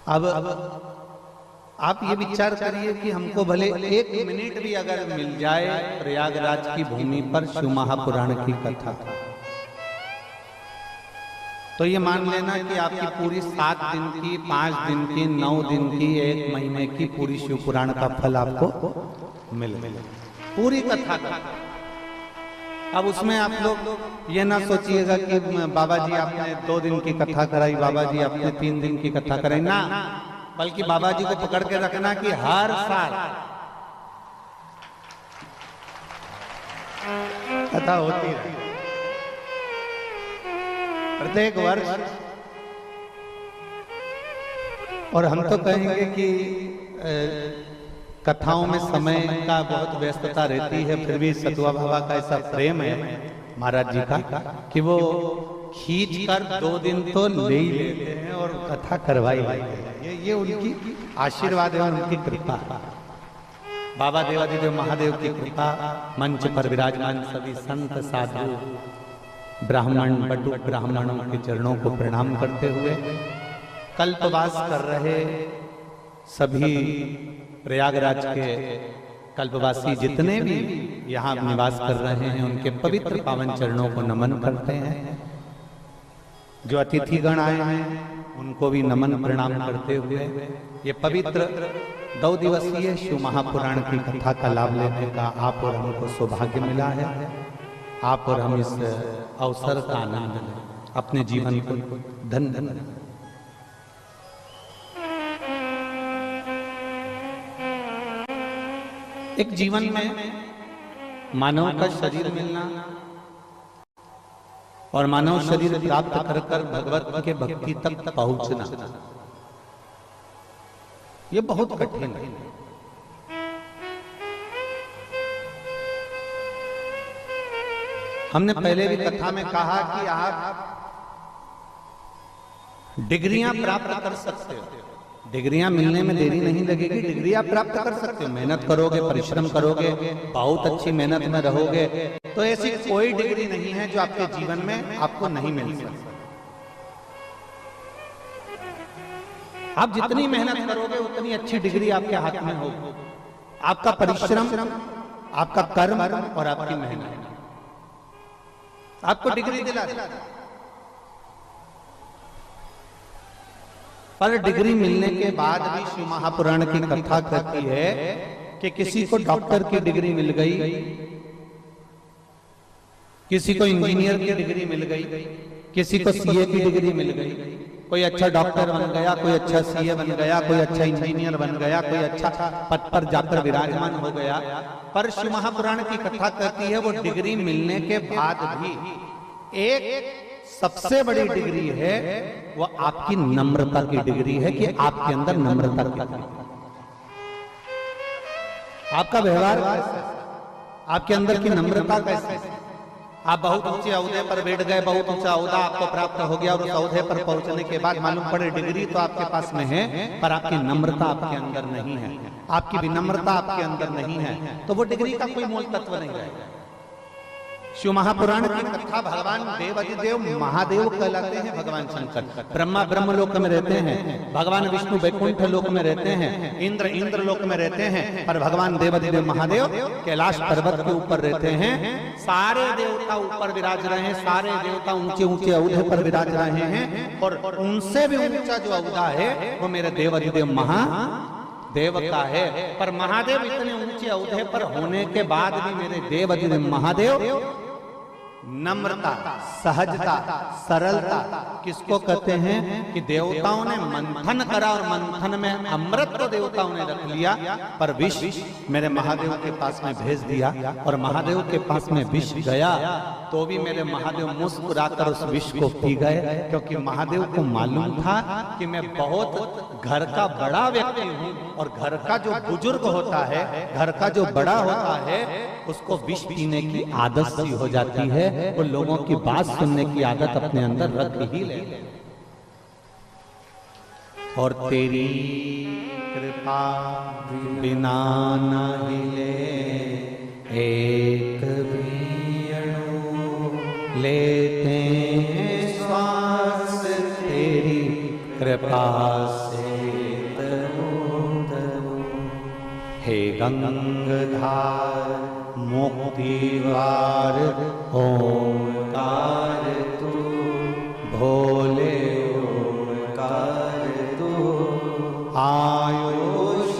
अब आप ये विचार करिए कि हमको भले 1 मिनट भी अगर मिल जाए प्रयागराज की भूमि पर शिव महापुराण की कथा, तो ये मान लेना कि आपकी पूरी 7 दिन की, 5 दिन की, 9 दिन की, 1 महीने की पूरी शिव पुराण का फल आपको मिल पूरी कथा का। अब उसमें आप लोग ये ना सोचिएगा कि बाबा जी आपने 2 दिन की कथा कराई, बाबा जी आपने 3 दिन की कथा कराई, ना, बल्कि बाबा जी को पकड़ के रखना कि हर साल कथा होती है, प्रत्येक वर्ष। और हम तो कहेंगे कि कथाओं में समय का बहुत व्यस्तता रहती है, फिर भी सतुआ बाबा का ऐसा प्रेम है महाराज जी का कि वो खींच कर 2 दिन तो ले ही लेते हैं और कथा करवाई लेते हैं। ये उनकी आशीर्वाद है और उनकी कृपा। बाबा देवादिदेव महादेव की कृपा। मंच पर विराजमान सभी संत साधु ब्राह्मण बटुक ब्राह्मणों के चरणों को प्रणाम करते हुए कल्पवास कर रहे सभी प्रयागराज के कल्पवासी जितने भी यहाँ निवास कर रहे हैं उनके पवित्र पावन चरणों को नमन करते हैं। जो अतिथिगण आए हैं उनको भी नमन प्रणाम करते हुए ये पवित्र 2 दिवसीय शिव महापुराण की कथा का लाभ लेने का आप और हमको सौभाग्य मिला है। आप और हम इस अवसर का आनंद लें, अपने जीवन को धन्य धन्य। एक जीवन में मानव का शरीर मिलना और मानव शरीर प्राप्त कर कर भगवत के भक्ति तक पहुंचना, ये बहुत कठिन है। हमने पहले भी कथा में कहा कि आप डिग्रियां प्राप्त कर सकते हो, डिग्रियां मिलने में देरी नहीं लगेगी, डिग्रियां प्राप्त कर सकते हो। मेहनत करोगे, परिश्रम करोगे, बहुत अच्छी मेहनत में रहोगे तो ऐसी कोई डिग्री नहीं है जो आपके जीवन में आपको नहीं मिल सकती। आप जितनी मेहनत करोगे उतनी अच्छी डिग्री आपके हाथ में होगी। आपका परिश्रम, आपका कर्म और आपकी मेहनत आपको डिग्री दिला देगा। पर डिग्री मिलने के बाद भी शिव महापुराण की कथा कहती है कि किसी को डॉक्टर की डिग्री मिल गई, किसी को इंजीनियर की डिग्री मिल गई, किसी को सीए की डिग्री मिल गई, कोई अच्छा डॉक्टर बन गया, कोई अच्छा सीए बन गया, कोई अच्छा इंजीनियर बन गया, कोई अच्छा पद पर जाकर विराजमान हो गया। पर शिव महापुराण की कथा कहती है वो डिग्री मिलने के बाद भी एक सबसे बड़ी डिग्री है, वो आपकी नम्रता की डिग्री है कि आपके अंदर नम्रता की, आपका व्यवहार कैसा है, आपके अंदर की नम्रता कैसी है। आप बहुत ऊंचे औहदे पर बैठ गए, बहुत ऊंचा औहदा आपको प्राप्त हो गया और उस औहदे पर पहुंचने के बाद मालूम पड़े डिग्री तो आपके पास में है पर आपकी नम्रता आपके अंदर नहीं है, आपकी विनम्रता आपके अंदर नहीं है, तो वो डिग्री का कोई मूल तत्व नहीं रहेगा। शिव महापुराण की कथा भगवान देवादिदेव महादेव कहलाते हैं। भगवान शंकर ब्रह्मा ब्रह्मलोक में रहते हैं, भगवान विष्णु वैकुंठ लोक में रहते हैं, इंद्र इंद्र लोक में रहते हैं, पर भगवान देवादिदेव महादेव कैलाश पर्वत के ऊपर रहते हैं। सारे देवता ऊपर विराज रहे हैं, सारे देवता ऊंचे ऊंचे औहदे पर विराज रहे हैं और उनसे भी ऊंचा जो औहदा है वो मेरे देवादिदेव महादेव का है। पर महादेव इतने ऊंचे औहदे पर होने के बाद भी मेरे देवादिदेव महादेव नम्रता, सहजता, सरलता किसको कहते हैं कि देवताओं ने मंथन करा और मंथन में अमृत तो देवताओं ने रख लिया पर विष मेरे महादेव के पास में भेज दिया और महादेव के पास में विष गया तो भी मेरे महादेव मुस्कुराकर उस विष को पी गए, क्योंकि महादेव को मालूम था कि मैं बहुत घर का बड़ा व्यक्ति हूँ और घर का जो बुजुर्ग होता है, घर का जो बड़ा होता है उसको विष पीने की आदत सी हो जाती है, वो लोगों की बात सुनने की आदत अपने अंदर रख ही ले। और तेरी कृपा बिना न हिले एक भी अणु, लेते हैं श्वास तेरी कृपा से गंगधार मुक्ति द्वार ओंकार तू, भोले ओंकार तू, आयुष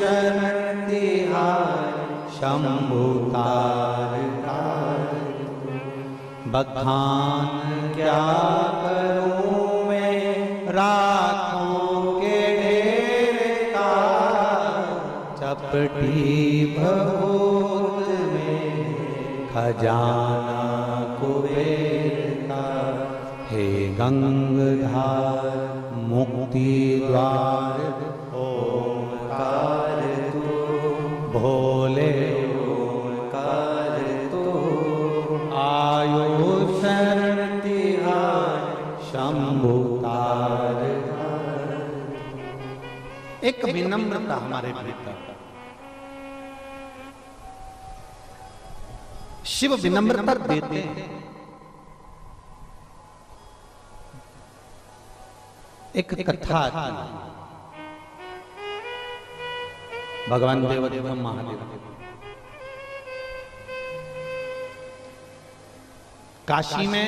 तिहार शंभु तार तार, बखान क्या करूं मैं राखों के ढेर का, चपटी भभूत में खजाना कुबेर का, हे गंगधार मुक्ति द्वार ओंकार तू, भोले ओंकार तू, आयुष तिहार शंभु तार तार। एक विनम्रता हमारे भीतर, शिव विनम्रता देते हैं। एक कथा भगवान देवदेव महादेव काशी में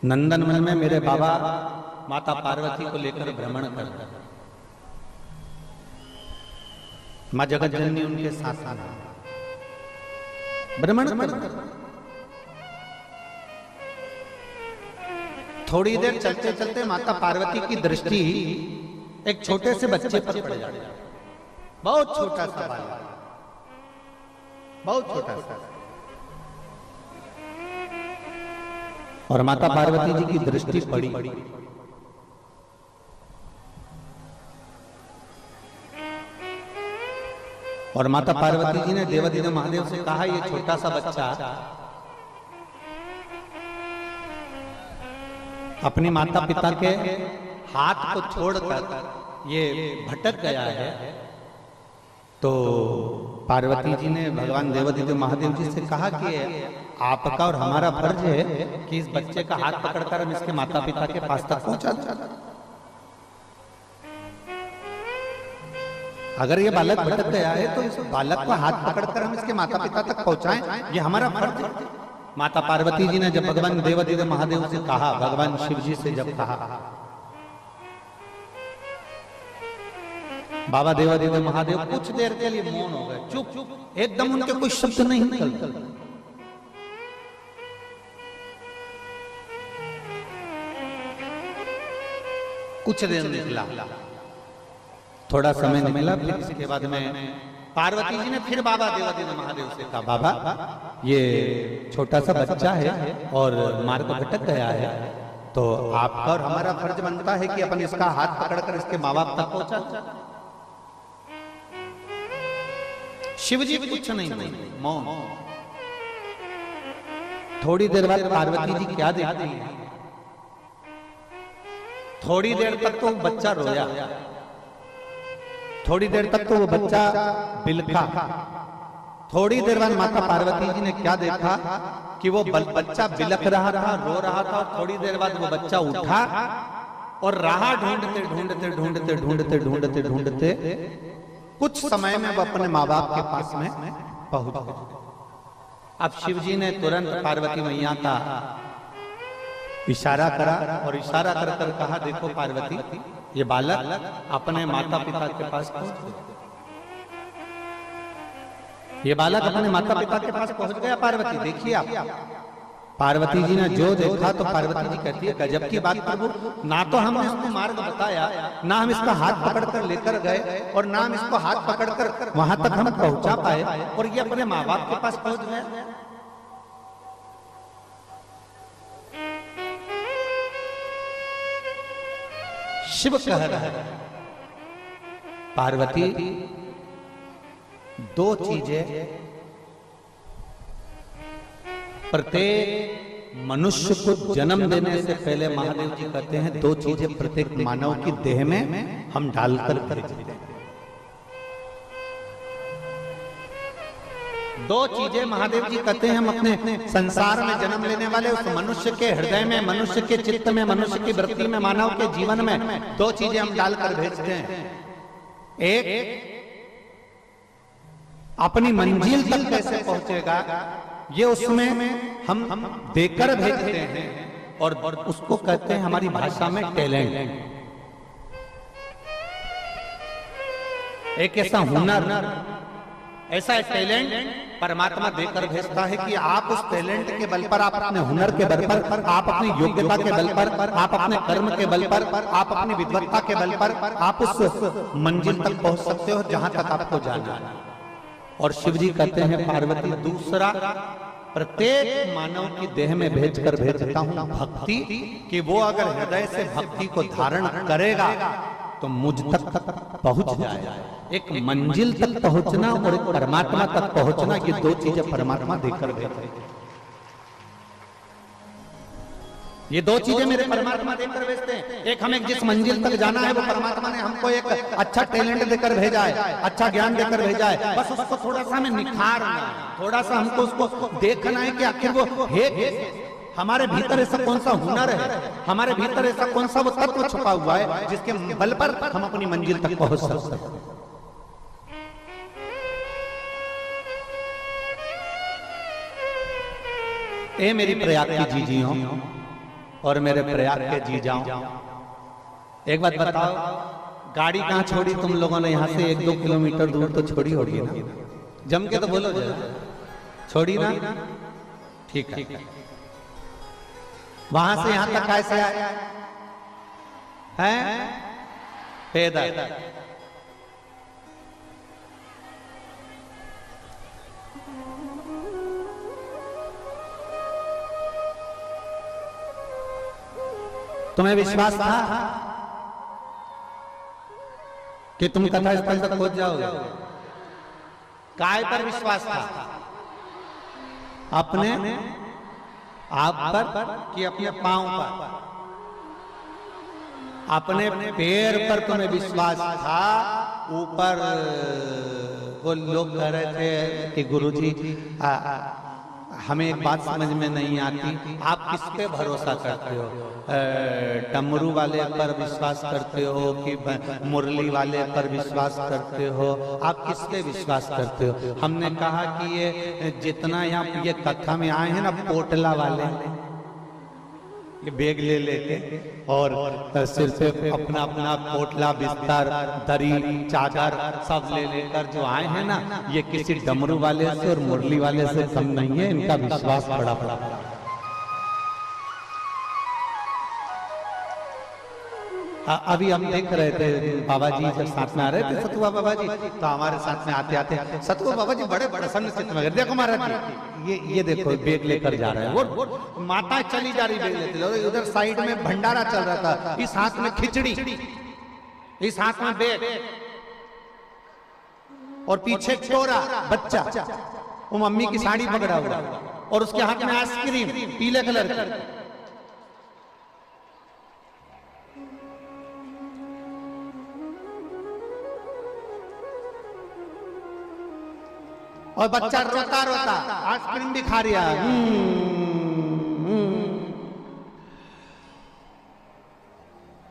नंदनवन में मेरे बाबा माता पार्वती को लेकर भ्रमण करते, मां जगत जननी उनके साथ भ्रमण करते। थोड़ी देर चलते चलते माता पार्वती की दृष्टि एक छोटे से बच्चे पर पड़ जाती, बहुत छोटा सा बालक, बहुत छोटा सा, और माता पार्वती जी की दृष्टि पड़ी। और माता पार्वती जी ने देवादिदेव महादेव से कहा, ये छोटा सा बच्चा अपनी माता पिता के हाथ को छोड़कर ये भटक गया है। तो पार्वती जी ने भगवान देवादिदेव महादेव जी से कहा कि आपका और हमारा फर्ज है कि इस बच्चे का हाथ पकड़कर हम इसके माता पिता के पास तक पहुंचा दें। अगर ये बालक भटक गया है तो इस बालक को हाथ पकड़कर हम इसके माता पिता तक पहुंचाएं, ये हमारा फर्ज है। माता पार्वती जी ने जब भगवान देवादिदेव महादेव से कहा, भगवान शिव जी से जब कहा, बाबा देवादिदेव महादेव कुछ देर के लिए मौन हो गए, चुप, एकदम उनके कोई शब्द नहीं निकलते। कुछ देर निकला, थोड़ा समय नहीं मिला, फिर इसके बाद में पार्वती जी ने फिर बाबा देवादिदेव महादेव से कहा, बाबा ये छोटा सा बच्चा है और मार्ग भटक गया है, तो आपका और हमारा फर्ज बनता है कि अपन इसका हाथ पकड़कर इसके माँ बाप तक पहुंचा। शिव जी कुछ नहीं बोले, मौन। थोड़ी देर बाद पार्वती जी क्या देखती है, थोड़ी देर तक तो बच्चा रोया, थोड़ी देर तक तो वो बच्चा बिलखा। थोड़ी देर बाद माता पार्वती जी ने क्या देखा कि वो बच्चा बिलख रहा था, रो रहा था, और थोड़ी देर बाद वो बच्चा उठा और राह ढूंढते ढूंढते ढूंढते ढूंढते ढूंढते ढूंढते कुछ समय में वो अपने माँ बाप के पास में पहुंच गए। अब शिव जी ने तुरंत पार्वती मैया का इशारा करा और इशारा कर कर कहा, देखो पार्वती, ये बालक अपने माता पिता के पास पहुंच गया, ये बालक अपने माता पिता के पास पहुंच गया। पार्वती देखिए आप, पार्वती जी ने जो देखा तो पार्वती जी कहती है, गजब की बात प्रभु, ना तो हमने इसको मार्ग बताया, ना हम इसका हाथ पकड़कर लेकर गए, और ना हम इसको हाथ पकड़कर वहां तक हम पहुंचा पाए, और ये अपने माँ बाप के पास पहुंच गया। शिव कह रहा है, पार्वती दो चीजें प्रत्येक मनुष्य को जन्म देने से पहले महादेव जी कहते हैं, दो चीजें प्रत्येक मानव की देह में हम डालकर भेजते हैं। दो चीजें महादेव जी कहते हैं हम अपने संसार में जन्म लेने वाले उस मनुष्य के हृदय में, मनुष्य के चित्त में, मनुष्य की वृत्ति में, मानव के जीवन में दो चीजें हम डालकर भेजते हैं। एक अपनी मंजिल तक कैसे पहुंचेगा, ये उसमें हम देकर भेजते हैं और उसको कहते हैं हमारी भाषा में टैलेंट। एक ऐसा हुनर, ऐसा टैलेंट परमात्मा देकर भेजता है कि आप उस टैलेंट के बल पर, आप अपने हुनर के बल पर, आप अपनी योग्यता के बल पर, आप अपने कर्म के बल पर, आप अपनी विद्वत्ता के बल पर आप उस मंजिल तक पहुंच सकते हो जहां तक आपको जाना है। और शिव जी कहते हैं पार्वती, दूसरा प्रत्येक मानव की देह में भेजकर भेजता हूं भक्ति, कि वो अगर हृदय से भक्ति को धारण करेगा तो मुझ तक पहुंच जाए। एक मंजिल तक पहुंचना और एक परमात्मा तक पहुंचना, ये दो चीजें परमात्मा देकर भेजते हैं। ये दो चीजें मेरे परमात्मा देकर भेजते हैं। एक हमें जिस मंजिल तक जाना है वो परमात्मा ने हमको एक अच्छा टैलेंट देकर भेजा है, अच्छा ज्ञान देकर भेजा है। बस उसको थोड़ा सा हमें निखारना है, थोड़ा सा हमको उसको देखना है कि आखिर वो है कैसे, हमारे भीतर ऐसा कौन सा हुनर है, हमारे भीतर ऐसा कौन सा वो तत्व छुपा हुआ है जिसके बल पर हम अपनी मंजिल तक पहुंच सकते हैं। ए मेरी प्रयाग की जीजियों और मेरे प्रयाग के जी जाओ, एक बात बताओ, गाड़ी कहां छोड़ी तुम लोगों ने? यहां से 1-2 किलोमीटर दूर तो छोड़ी होगी ना? जम के तो बोलो जरा, छोड़ी ना? ठीक है। वहां से यहां तक कैसे आए हैं? पैदल। तुम्हें विश्वास था कि तुम कथा स्थल तक पहुंच जाओगे? काय पर विश्वास था? अपने आप पर कि अपने पांव पर? अपने पैर पर तुम्हें विश्वास था। ऊपर वो लोग कह रहे थे कि गुरुजी हमें एक बात समझ में नहीं आती, आप किस पे भरोसा करते हो? डमरू वाले पर विश्वास करते हो कि मुरली वाले पर विश्वास करते हो? आप किस पे विश्वास करते हो? हमने कहा कि ये जितना यहाँ ये कथा में आए हैं ना, पोटला वाले, ये बैग ले लेके और सिर पे अपना अपना पोटला, बिस्तर, दरी, चादर सब ले लेकर जो आए हैं ना, ये किसी डमरू वाले से और मुरली वाले से कम नहीं है। इनका विश्वास बड़ा। अभी हम देख रहे थे बाबा जी जब साथ में आ रहे थे, सतुआ बाबा जी, तो हमारे साथ में आते आते सतुआ बाबा जी बड़े प्रसन्न चित्त में, देखो महाराज जी, ये देखो बैग लेकर जा रहे हैं। वो माताएं चली जा रही बैग लेते, उधर साइड में भंडारा चल रहा था, इस हाथ में खिचड़ी, इस हाथ में बैग, और पीछे छोरा बच्चा, वो मम्मी की साड़ी पकड़ा हुआ, और उसके हाथ में आइसक्रीम पीले कलर की। और बच्चा रोता रोता आइसक्रीम भी खा रहा है।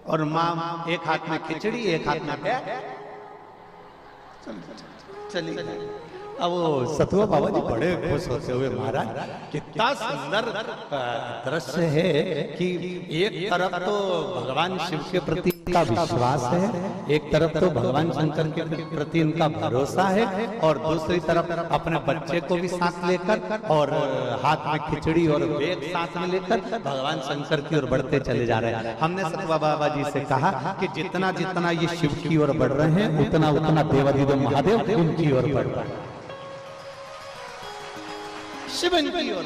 और माँ एक हाथ में खिचड़ी, एक हाथ में बैग, चली। अब वो सतुआ बाबा जी बड़े खुश होते हुए, महाराज कितना सुंदर दृश्य है कि एक तरफ तो भगवान शिव के प्रति का विश्वास है, एक तरफ तो भगवान शंकर के प्रति इनका भरोसा है, और दूसरी तरफ अपने बच्चे को भी साथ लेकर और हाथ में खिचड़ी और बैग साथ में लेकर भगवान शंकर की ओर बढ़ते चले जा रहे हैं। हमने सतुआ बाबा जी से कहा कि जितना जितना ये शिव की ओर बढ़ रहे हैं, उतना उतना देवाधिदेव महादेव उनकी ओर बढ़ रहा है, शिव की ओर।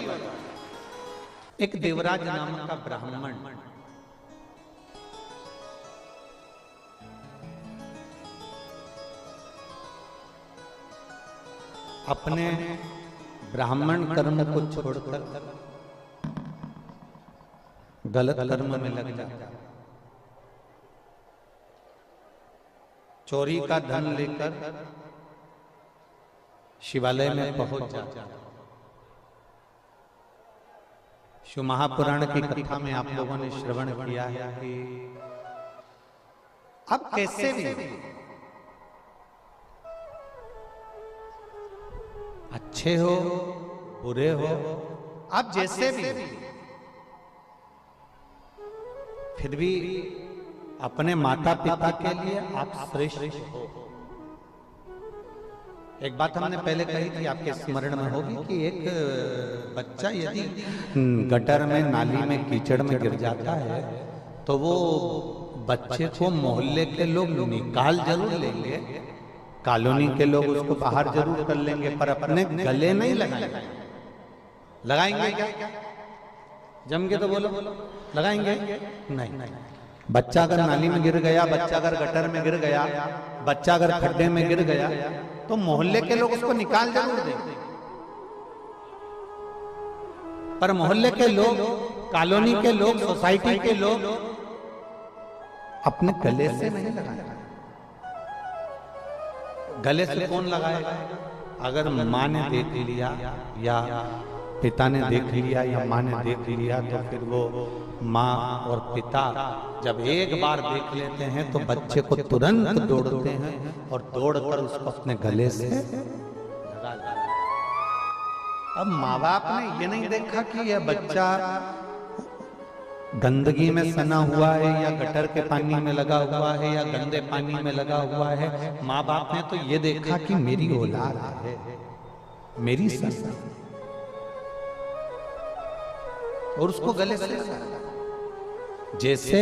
एक देवराज नाम का ब्राह्मण अपने ब्राह्मण कर्म को छोड़कर गलत कर्म में लग जाता, चोरी का धन लेकर शिवालय में पहुंच जाता। शिव महापुराण की कथा में आप लोगों ने श्रवण किया है कि अब कैसे भी अच्छे हो बुरे हो, आप जैसे भी फिर भी अपने माता पिता के लिए आप श्रेष्ठ हो। एक बात हमने पहले कही थी, आपके स्मरण में होगी कि एक बच्चा यदि गटर में नाली में कीचड़ में गिर जाता है तो वो बच्चे को मोहल्ले के लोग निकाल जरूर लेंगे, कॉलोनी के लोग उसको बाहर जरूर कर लेंगे, पर अपने गले नहीं लगाएंगे। लगाएंगे क्या? जम के तो बोलो, लगाएंगे नहीं। बच्चा अगर नाली में गिर गया, बच्चा अगर गटर में गिर गया, बच्चा अगर खड्डे में गिर गया तो मोहल्ले के लोग उसको निकाल जरूर देंगे, पर मोहल्ले के लोग, कॉलोनी के लोग, सोसाइटी के लोग अपने गले से नहीं लगाएंगे। गले से कौन लगाएगा? अगर माँ ने देख लिया या पिता ने देख लिया या माँ ने देख लिया तो फिर वो माँ और पिता जब एक बार देख लेते हैं तो बच्चे को तुरंत दौड़ते हैं और दौड़कर उसको अपने गले से लगा लेते हैं। अब माँ बाप ने ये नहीं देखा कि यह बच्चा गंदगी में सना हुआ है या गटर के पानी में लगा हुआ है या गंदे पानी में लगा हुआ है। माँ बाप ने तो ये देखा कि मेरी औलाद है, मेरी संतान, और उसको गले से लगा। जैसे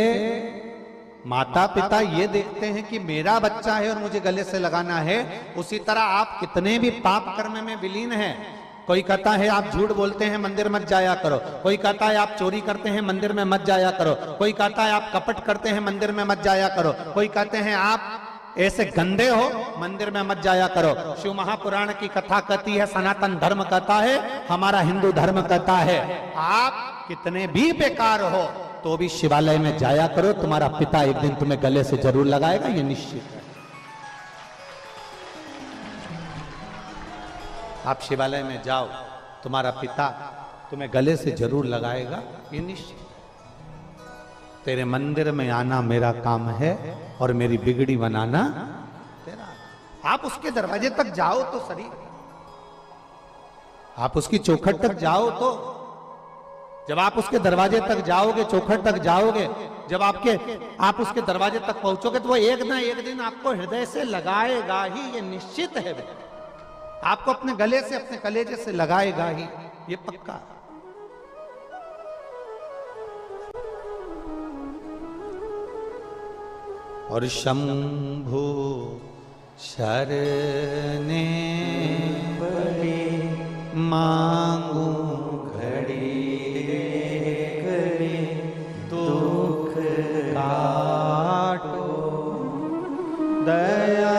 माता पिता ये देखते हैं कि मेरा बच्चा है और मुझे गले से लगाना है, उसी तरह आप कितने भी पाप कर्म में विलीन हैं। कोई कहता है आप झूठ बोलते हैं मंदिर मत जाया करो, कोई कहता है आप चोरी करते हैं मंदिर में मत जाया करो, कोई कहता है आप कपट करते हैं मंदिर में मत जाया करो, कोई कहते हैं आप ऐसे गंदे हो मंदिर में मत जाया करो। शिव महापुराण की कथा कहती है, सनातन धर्म कहता है, हमारा हिंदू धर्म कहता है आप कितने भी बेकार हो तो भी शिवालय में जाया करो, तुम्हारा पिता एक दिन तुम्हें गले से जरूर लगाएगा, ये निश्चित है। आप शिवालय में जाओ, तुम्हारा पिता तुम्हें गले से जरूर लगाएगा, ये निश्चित। तेरे मंदिर में आना मेरा काम है और मेरी बिगड़ी बनाना तेरा। आप उसके दरवाजे तक जाओ तो सही, आप उसकी चौखट तक जाओ तो, जब आप उसके दरवाजे तक जाओगे, चौखट तक जाओगे, जब आप उसके दरवाजे तक पहुंचोगे तो वो एक ना एक दिन आपको हृदय से लगाएगा ही, ये निश्चित है। आपको अपने गले से, अपने कलेजे से लगाएगा ही, ये पक्का। और शंभु शरणे पड़े मांगू घड़ी घड़ी दुख काटो दया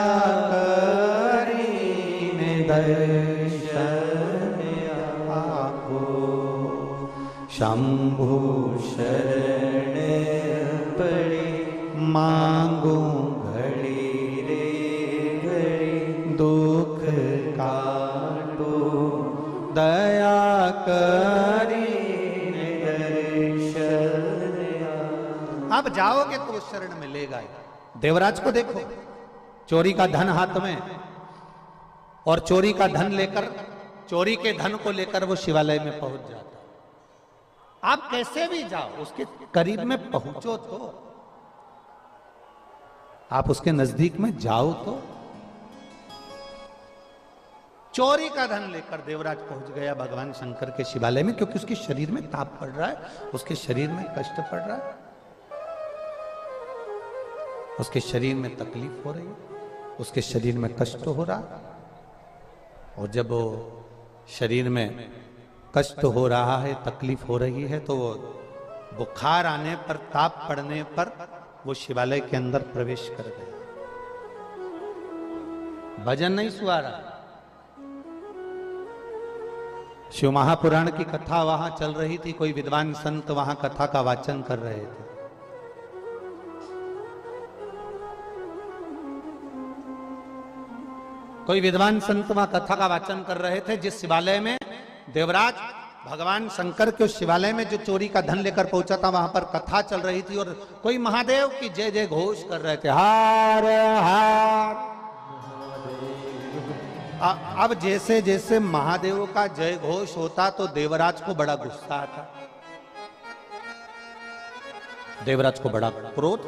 दर्शन आपो। शंभु शरण पड़े मांगू घड़ी रे घड़ी दुख काटो दया करी दर्शन। अब जाओगे तो शरण मिलेगा। देवराज को देखो, चोरी का धन हाथ में और चोरी का धन लेकर, चोरी के धन को लेकर वो शिवालय में पहुंच जाता। आप कैसे भी जाओ, उसके करीब में पहुंचो तो, आप उसके नजदीक में जाओ तो। चोरी का धन लेकर देवराज पहुंच गया भगवान शंकर के शिवालय में, क्योंकि उसके शरीर में ताप पड़ रहा है, उसके शरीर में कष्ट पड़ रहा है, उसके शरीर में तकलीफ हो रही है, उसके शरीर में कष्ट हो रहा है। और जब वो शरीर में कष्ट हो रहा है, तकलीफ हो रही है, तो वो बुखार आने पर, ताप पड़ने पर वो शिवालय के अंदर प्रवेश कर गया। भजन नहीं सुहा रहा, शिव महापुराण की कथा वहां चल रही थी। कोई विद्वान संत वहां कथा का वाचन कर रहे थे। कोई विद्वान संत वहां कथा का वाचन कर रहे थे, जिस शिवालय में देवराज भगवान शंकर के उस शिवालय में जो चोरी का धन लेकर पहुंचा था, वहां पर कथा चल रही थी और कोई महादेव की जय जय घोष कर रहे थे। हार हार अब जैसे जैसे महादेव का जय घोष होता तो देवराज को बड़ा गुस्सा आता, देवराज को बड़ा क्रोध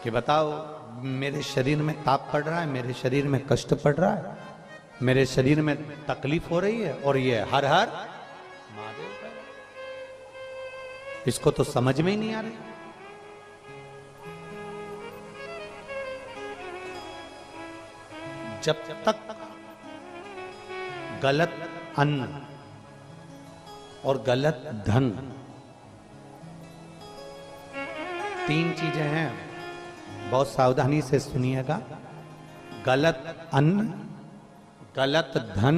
कि बताओ मेरे शरीर में ताप पड़ रहा है, मेरे शरीर में कष्ट पड़ रहा है, मेरे शरीर में तकलीफ हो रही है और ये हर हर महादेव का, इसको तो समझ में ही नहीं आ रही। जब तक गलत अन्न और गलत धन, तीन चीजें हैं, बहुत सावधानी से सुनिएगा। गलत अन्न, गलत धन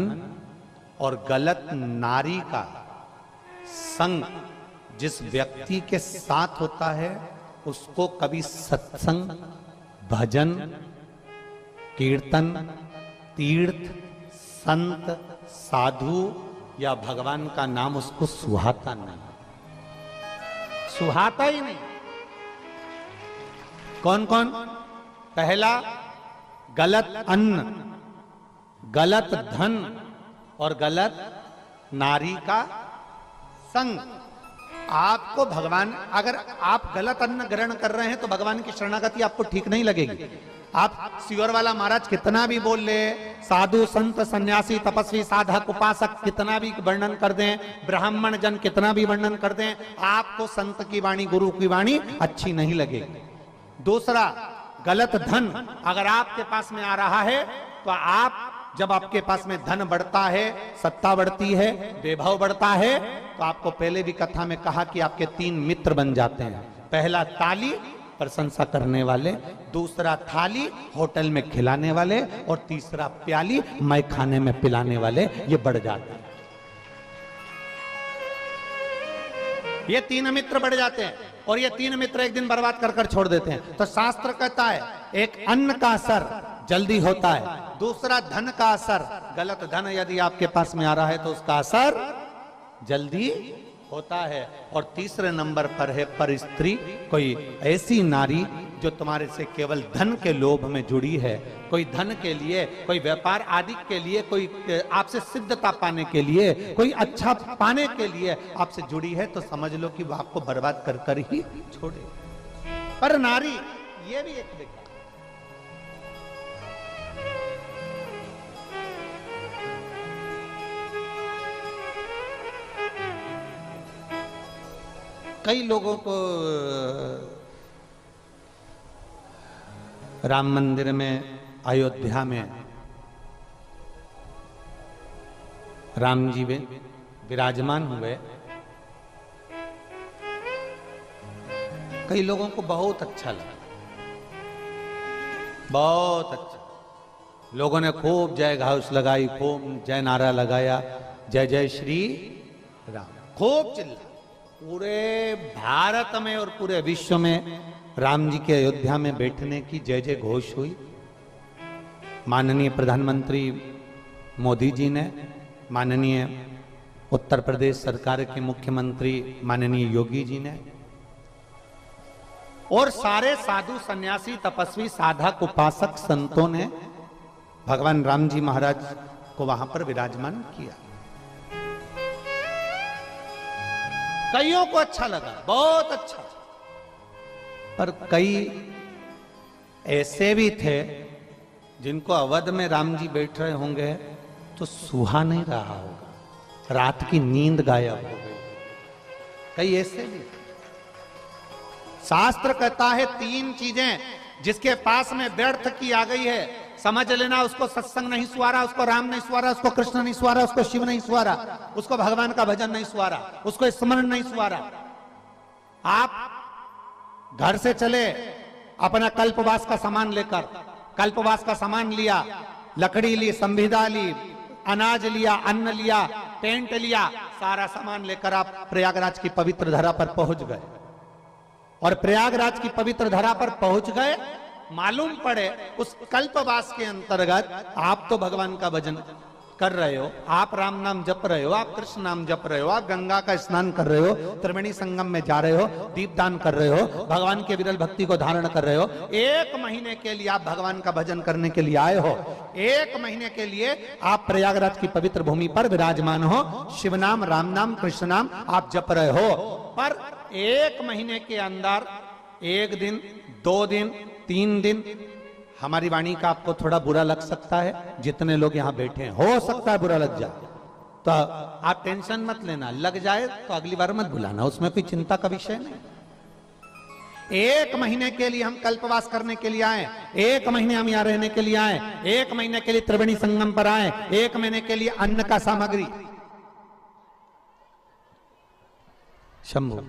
और गलत नारी का संग जिस व्यक्ति के साथ होता है उसको कभी सत्संग, भजन, कीर्तन, तीर्थ, संत, साधु या भगवान का नाम उसको सुहाता नहीं, सुहाता ही नहीं। कौन कौन? पहला गलत अन्न, गलत धन और गलत नारी का संग। आपको भगवान, अगर आप गलत अन्न ग्रहण कर रहे हैं तो भगवान की शरणागति आपको ठीक नहीं लगेगी। आप सियोर वाला महाराज कितना भी बोल ले, साधु संत सन्यासी तपस्वी साधक उपासक कितना भी वर्णन कर दें, ब्राह्मण जन कितना भी वर्णन कर दें, आपको संत की वाणी, गुरु की वाणी अच्छी नहीं लगेगी। दूसरा गलत धन, अगर आपके पास में आ रहा है तो आप, जब आपके पास में धन बढ़ता है, सत्ता बढ़ती है, वैभव बढ़ता है, तो आपको पहले भी कथा में कहा कि आपके तीन मित्र बन जाते हैं। पहला ताली, प्रशंसा करने वाले, दूसरा थाली, होटल में खिलाने वाले, और तीसरा प्याली, मैं खाने में पिलाने वाले, ये बढ़ जाते हैं। ये तीन मित्र बढ़ जाते हैं और ये तीन मित्र एक दिन बर्बाद कर कर छोड़ देते हैं। तो शास्त्र कहता है एक अन्न का असर जल्दी होता है, दूसरा धन का असर, गलत धन यदि आपके पास में आ रहा है तो उसका असर जल्दी होता है, और तीसरे नंबर पर है पर स्त्री, कोई ऐसी नारी जो तुम्हारे से केवल धन के लोभ में जुड़ी है, कोई धन के लिए, कोई व्यापार आदि के लिए, कोई आपसे सिद्धता पाने के लिए, कोई अच्छा पाने के लिए आपसे जुड़ी है, तो समझ लो कि वो आपको बर्बाद कर कर ही छोड़े। पर नारी, ये भी एक विकार, कई लोगों को राम मंदिर में, अयोध्या में राम जी विराजमान हुए, कई लोगों को बहुत अच्छा लगा, बहुत अच्छा। लोगों ने खूब जय घोष लगाई, खूब जय नारा लगाया, जय जय श्री राम, खूब चिल्ला। पूरे भारत में और पूरे विश्व में राम जी के अयोध्या में बैठने की जय जय घोष हुई। माननीय प्रधानमंत्री मोदी जी ने, माननीय उत्तर प्रदेश सरकार के मुख्यमंत्री माननीय योगी जी ने, और सारे साधु सन्यासी तपस्वी साधक उपासक संतों ने भगवान राम जी महाराज को वहां पर विराजमान किया। कईयों को अच्छा लगा, बहुत अच्छा, पर कई ऐसे भी थे जिनको अवध में राम जी बैठ रहे होंगे तो सुहा नहीं रहा होगा, रात की नींद गायब हो गई। कई ऐसे भी। शास्त्र कहता है तीन चीजें जिसके पास में व्यर्थ की आ गई है, समझ लेना उसको सत्संग नहीं सुहारा, उसको राम नहीं सुहारा, उसको कृष्ण नहीं सुहारा, उसको शिव नहीं सुहारा, उसको भगवान का भजन नहीं सुहारा, उसको स्मरण नहीं सुहारा। आप घर से चले अपना कल्पवास का सामान लेकर, कल्पवास का सामान लिया, लकड़ी ली, संविदा ली, अनाज लिया, अन्न लिया, टेंट लिया, सारा सामान लेकर आप प्रयागराज की पवित्र धरा पर पहुंच गए, और प्रयागराज की पवित्र धरा पर पहुंच गए, मालूम पड़े उस कल्पवास के अंतर्गत आप तो भगवान का भजन कर रहे हो, आप राम नाम जप रहे हो, आप कृष्ण नाम जप रहे हो, आप गंगा का स्नान कर रहे हो, त्रिवेणी संगम में जा रहे हो, दीपदान कर रहे हो, भगवान के विरल भक्ति को धारण कर रहे हो, 1 महीने के लिए आप भगवान का भजन करने के लिए आए हो, 1 महीने के लिए आप प्रयागराज की पवित्र भूमि पर विराजमान हो, शिव नाम, राम नाम, कृष्ण नाम आप जप रहे हो, पर 1 महीने के अंदर 1 दिन, 2 दिन, 3 दिन हमारी वाणी का आपको थोड़ा बुरा लग सकता है। जितने लोग यहां बैठे हैं, हो सकता है बुरा लग जाए, तो आप टेंशन मत लेना, लग जाए तो अगली बार मत बुलाना, उसमें कोई चिंता का विषय नहीं। 1 महीने के लिए हम कल्पवास करने के लिए आए, 1 महीने हम यहां रहने के लिए आए, 1 महीने के लिए त्रिवेणी संगम पर आए, 1 महीने के लिए अन्न का सामग्री। शंभु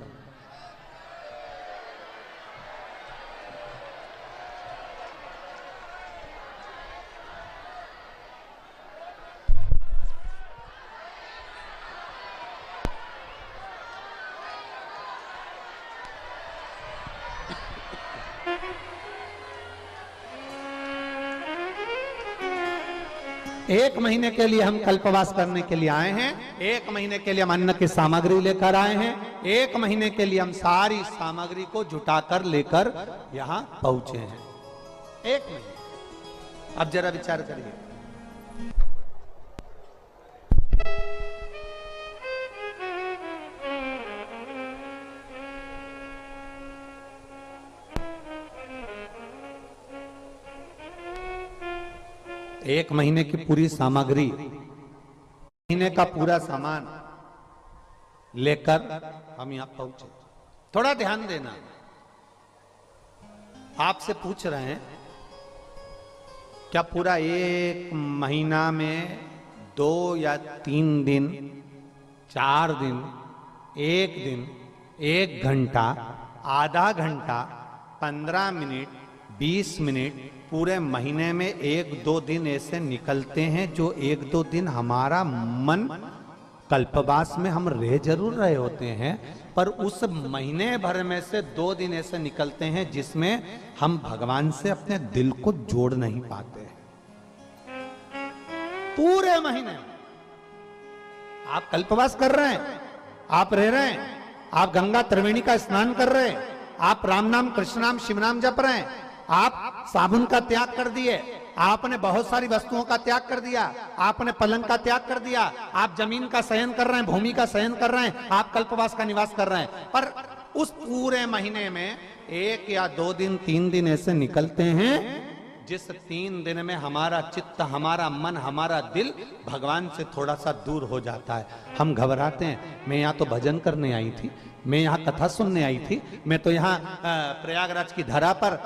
एक महीने के लिए हम कल्पवास करने के लिए आए हैं, 1 महीने के लिए हम अन्न की सामग्री लेकर आए हैं, 1 महीने के लिए हम सारी सामग्री को जुटाकर लेकर यहां पहुंचे हैं। 1 महीने। अब जरा विचार करिए, एक महीने की पूरी सामग्री, महीने का पूरा सामान लेकर हम यहां पहुंचे। थोड़ा ध्यान देना, आपसे पूछ रहे हैं क्या पूरा 1 महीना में 2 या 3 दिन, 4 दिन, 1 दिन, 1 घंटा, आधा घंटा, 15 मिनट, 20 मिनट, पूरे महीने में 1-2 दिन ऐसे निकलते हैं जो 1-2 दिन हमारा मन कल्पवास में हम रह जरूर रहे होते हैं, पर उस महीने भर में से 2 दिन ऐसे निकलते हैं जिसमें हम भगवान से अपने दिल को जोड़ नहीं पाते। पूरे महीने आप कल्पवास कर रहे हैं, आप रह रहे हैं, आप गंगा त्रिवेणी का स्नान कर रहे हैं, आप राम नाम, कृष्ण नाम, शिव नाम जप रहे हैं, आप साबुन का त्याग कर दिए, आपने बहुत सारी वस्तुओं का त्याग कर दिया, आपने पलंग का त्याग कर दिया, आप जमीन का शयन कर रहे हैं, भूमि का शयन कर रहे हैं, आप कल्पवास का निवास कर रहे हैं, पर उस पूरे महीने में 1 या 2 दिन, 3 दिन ऐसे निकलते हैं जिस 3 दिन में हमारा चित्त, हमारा मन, हमारा दिल भगवान से थोड़ा सा दूर हो जाता है। हम घबराते हैं, मैं यहाँ तो भजन करने आई थी, मैं यहाँ कथा सुनने आई थी, मैं तो यहाँ प्रयागराज की धरा पर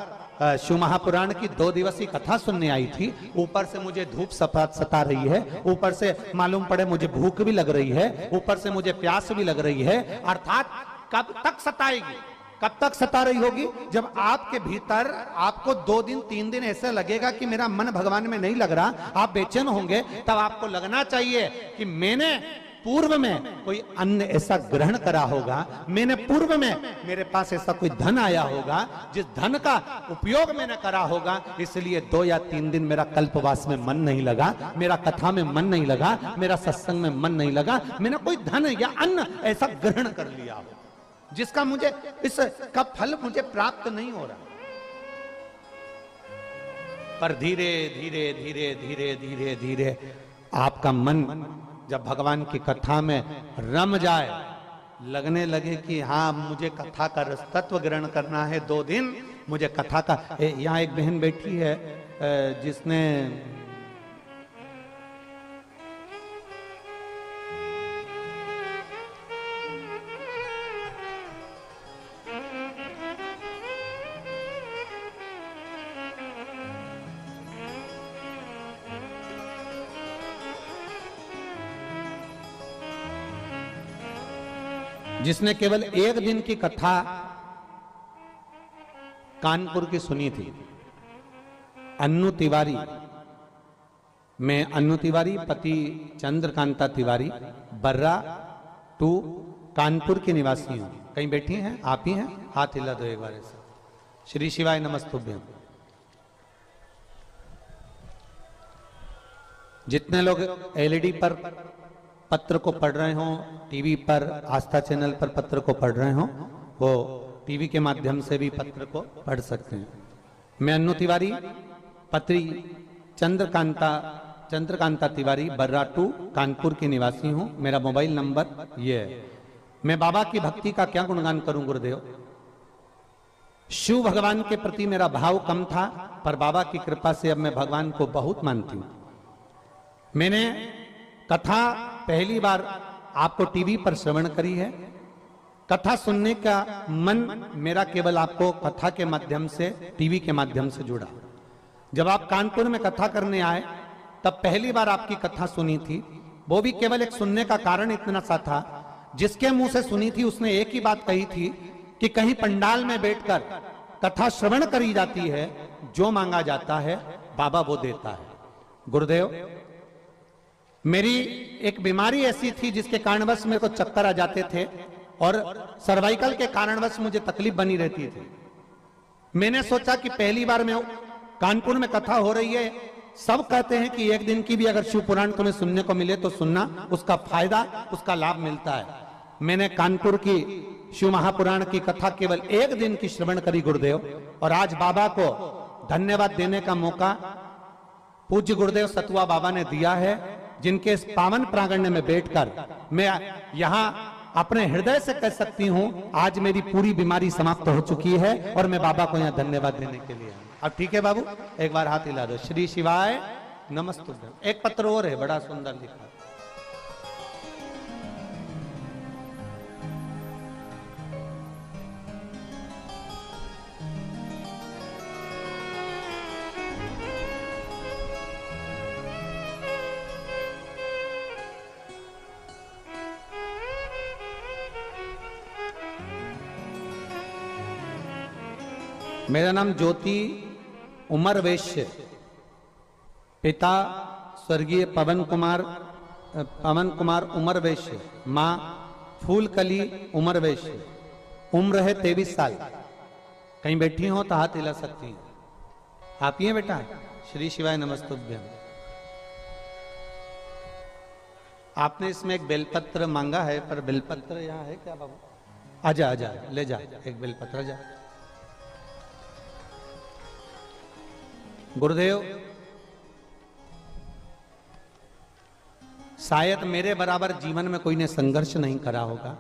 शिव महापुराण की 2 दिवसीय कथा सुनने आई थी, ऊपर से मुझे धूप सता रही है, ऊपर से मालूम पड़े मुझे भूख भी लग रही है, ऊपर से मुझे प्यास भी लग रही है। अर्थात कब तक सताएगी, कब तक सता रही होगी? जब आपके भीतर आपको 2 दिन 3 दिन ऐसा लगेगा कि मेरा मन भगवान में नहीं लग रहा, आप बेचैन होंगे, तब आपको लगना चाहिए कि मैंने पूर्व में कोई अन्न ऐसा ग्रहण करा होगा, मैंने पूर्व में मेरे पास ऐसा कोई धन आया होगा जिस धन का उपयोग मैंने करा होगा, इसलिए 2 या 3 दिन मेरा कल्पवास में मन नहीं लगा, मेरा कथा में मन नहीं लगा, मेरा सत्संग में मन नहीं लगा, मैंने कोई धन या अन्न ऐसा ग्रहण कर लिया हो जिसका मुझे इसका फल मुझे प्राप्त नहीं हो रहा। पर धीरे धीरे धीरे धीरे धीरे धीरे आपका मन जब भगवान की कथा में रम जाए, लगने लगे कि हाँ मुझे कथा का रस तत्व ग्रहण करना है, 2 दिन मुझे कथा का। यहाँ एक बहन बैठी है जिसने जिसने केवल 1 दिन की कथा कानपुर की सुनी थी, अन्नू तिवारी। मैं अन्नू तिवारी, पति चंद्रकांता तिवारी, बर्रा 2 कानपुर की निवासी हूं। कहीं बैठी हैं? आप ही हैं? हाथ हिला दो एक बार ऐसे। श्री शिवाय नमस्तुभ्यम। जितने लोग एलईडी पर पत्र को पढ़ रहे हों, टीवी पर आस्था चैनल पर पत्र को पढ़ रहे हों, वो टीवी के माध्यम से भी पत्र को पढ़ सकते हैं। मैं अन्नू तिवारी, पत्री चंद्रकांता तिवारी, बर्राटू, कानपुर की निवासी हूं। मेरा मोबाइल नंबर ये है। मैं बाबा की भक्ति का क्या गुणगान करूं गुरुदेव। शिव भगवान के प्रति मेरा भाव कम था, पर बाबा की कृपा से अब मैं भगवान को बहुत मानती हूं। मैंने कथा पहली बार आपको टीवी पर श्रवण करी है। कथा सुनने का मन मेरा केवल आपको कथा के माध्यम से, टीवी के माध्यम से जुड़ा। जब आप कानपुर में कथा करने आए तब पहली बार आपकी कथा सुनी थी। वो भी केवल एक सुनने का कारण इतना सा था, जिसके मुंह से सुनी थी उसने एक ही बात कही थी कि कहीं पंडाल में बैठकर कथा श्रवण करी जाती है, जो मांगा जाता है बाबा वो देता है। गुरुदेव, मेरी एक बीमारी ऐसी थी जिसके कारणवश मेरे को चक्कर आ जाते थे और सर्वाइकल के कारणवश मुझे तकलीफ बनी रहती थी। मैंने सोचा कि पहली बार मैं कानपुर में कथा हो रही है, सब कहते हैं कि एक दिन की भी अगर शिव पुराण तुम्हें सुनने को मिले तो सुनना, उसका फायदा, उसका लाभ मिलता है। मैंने कानपुर की शिव महापुराण की कथा केवल एक दिन की श्रवण करी गुरुदेव, और आज बाबा को धन्यवाद देने का मौका पूज्य गुरुदेव सतुआ बाबा ने दिया है, जिनके इस पावन प्रांगण में बैठकर मैं यहां अपने हृदय से कह सकती हूं आज मेरी पूरी बीमारी समाप्त हो चुकी है और मैं बाबा को यहां धन्यवाद देने के लिए। अब ठीक है बाबू, एक बार हाथ हिला दो। श्री शिवाय नमस्तुभ्यम। एक पत्र और है, बड़ा सुंदर लिखा। मेरा नाम ज्योति उमर वैश्य, पिता स्वर्गीय पवन कुमार उमर वैश्य, माँ फूलकली उमर वैश्य। उम्र है 23 साल। कहीं बैठी हो तो हाथ हिला सकती हैं। आप ही हैं बेटा? श्री शिवाय नमस्तुभ्यम। आपने इसमें एक बेलपत्र मांगा है, पर बेलपत्र यहाँ है क्या बाबू? आजा आजा, ले जा एक बेलपत्र, जा। गुरुदेव, शायद मेरे बराबर जीवन में कोई ने संघर्ष नहीं करा होगा।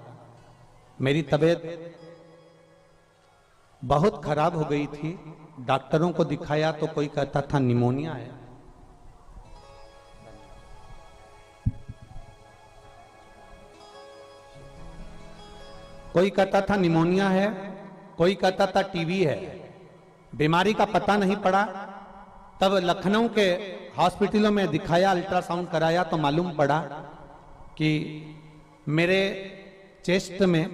मेरी तबीयत बहुत खराब हो गई थी। डॉक्टरों को दिखाया तो कोई कहता था निमोनिया है। कोई कहता था निमोनिया है, कोई कहता था टीबी है। बीमारी का पता नहीं पड़ा। तब लखनऊ के हॉस्पिटलों में दिखाया, अल्ट्रासाउंड कराया तो मालूम पड़ा कि मेरे चेस्ट में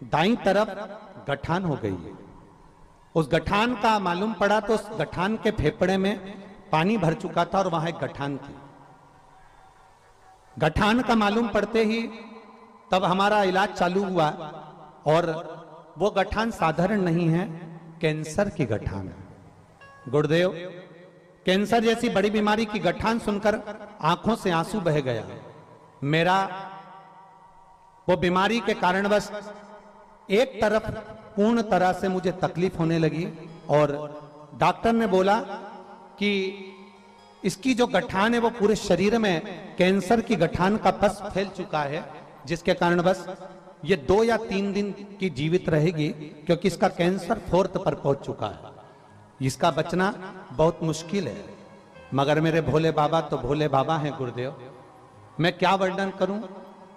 दाईं तरफ गठान हो गई है। उस गठान का मालूम पड़ा तो उस गठान के फेफड़े में पानी भर चुका था और वहां एक गठान थी। गठान का मालूम पड़ते ही तब हमारा इलाज चालू हुआ, और वो गठान साधारण नहीं है, कैंसर की गठान है। गुरुदेव, कैंसर जैसी बड़ी बीमारी की गठान सुनकर आंखों से आंसू बह गया। मेरा वो बीमारी के कारणवश एक तरफ पूर्ण तरह से मुझे तकलीफ होने लगी, और डॉक्टर ने बोला कि इसकी जो गठान है वो पूरे शरीर में कैंसर की गठान का पस फैल चुका है, जिसके कारणवश ये 2 या 3 दिन की जीवित रहेगी, क्योंकि इसका कैंसर 4th पर पहुंच चुका है। इसका बचना बहुत मुश्किल है। मगर मेरे भोले बाबा तो भोले बाबा हैं गुरुदेव। मैं क्या वर्णन करूं।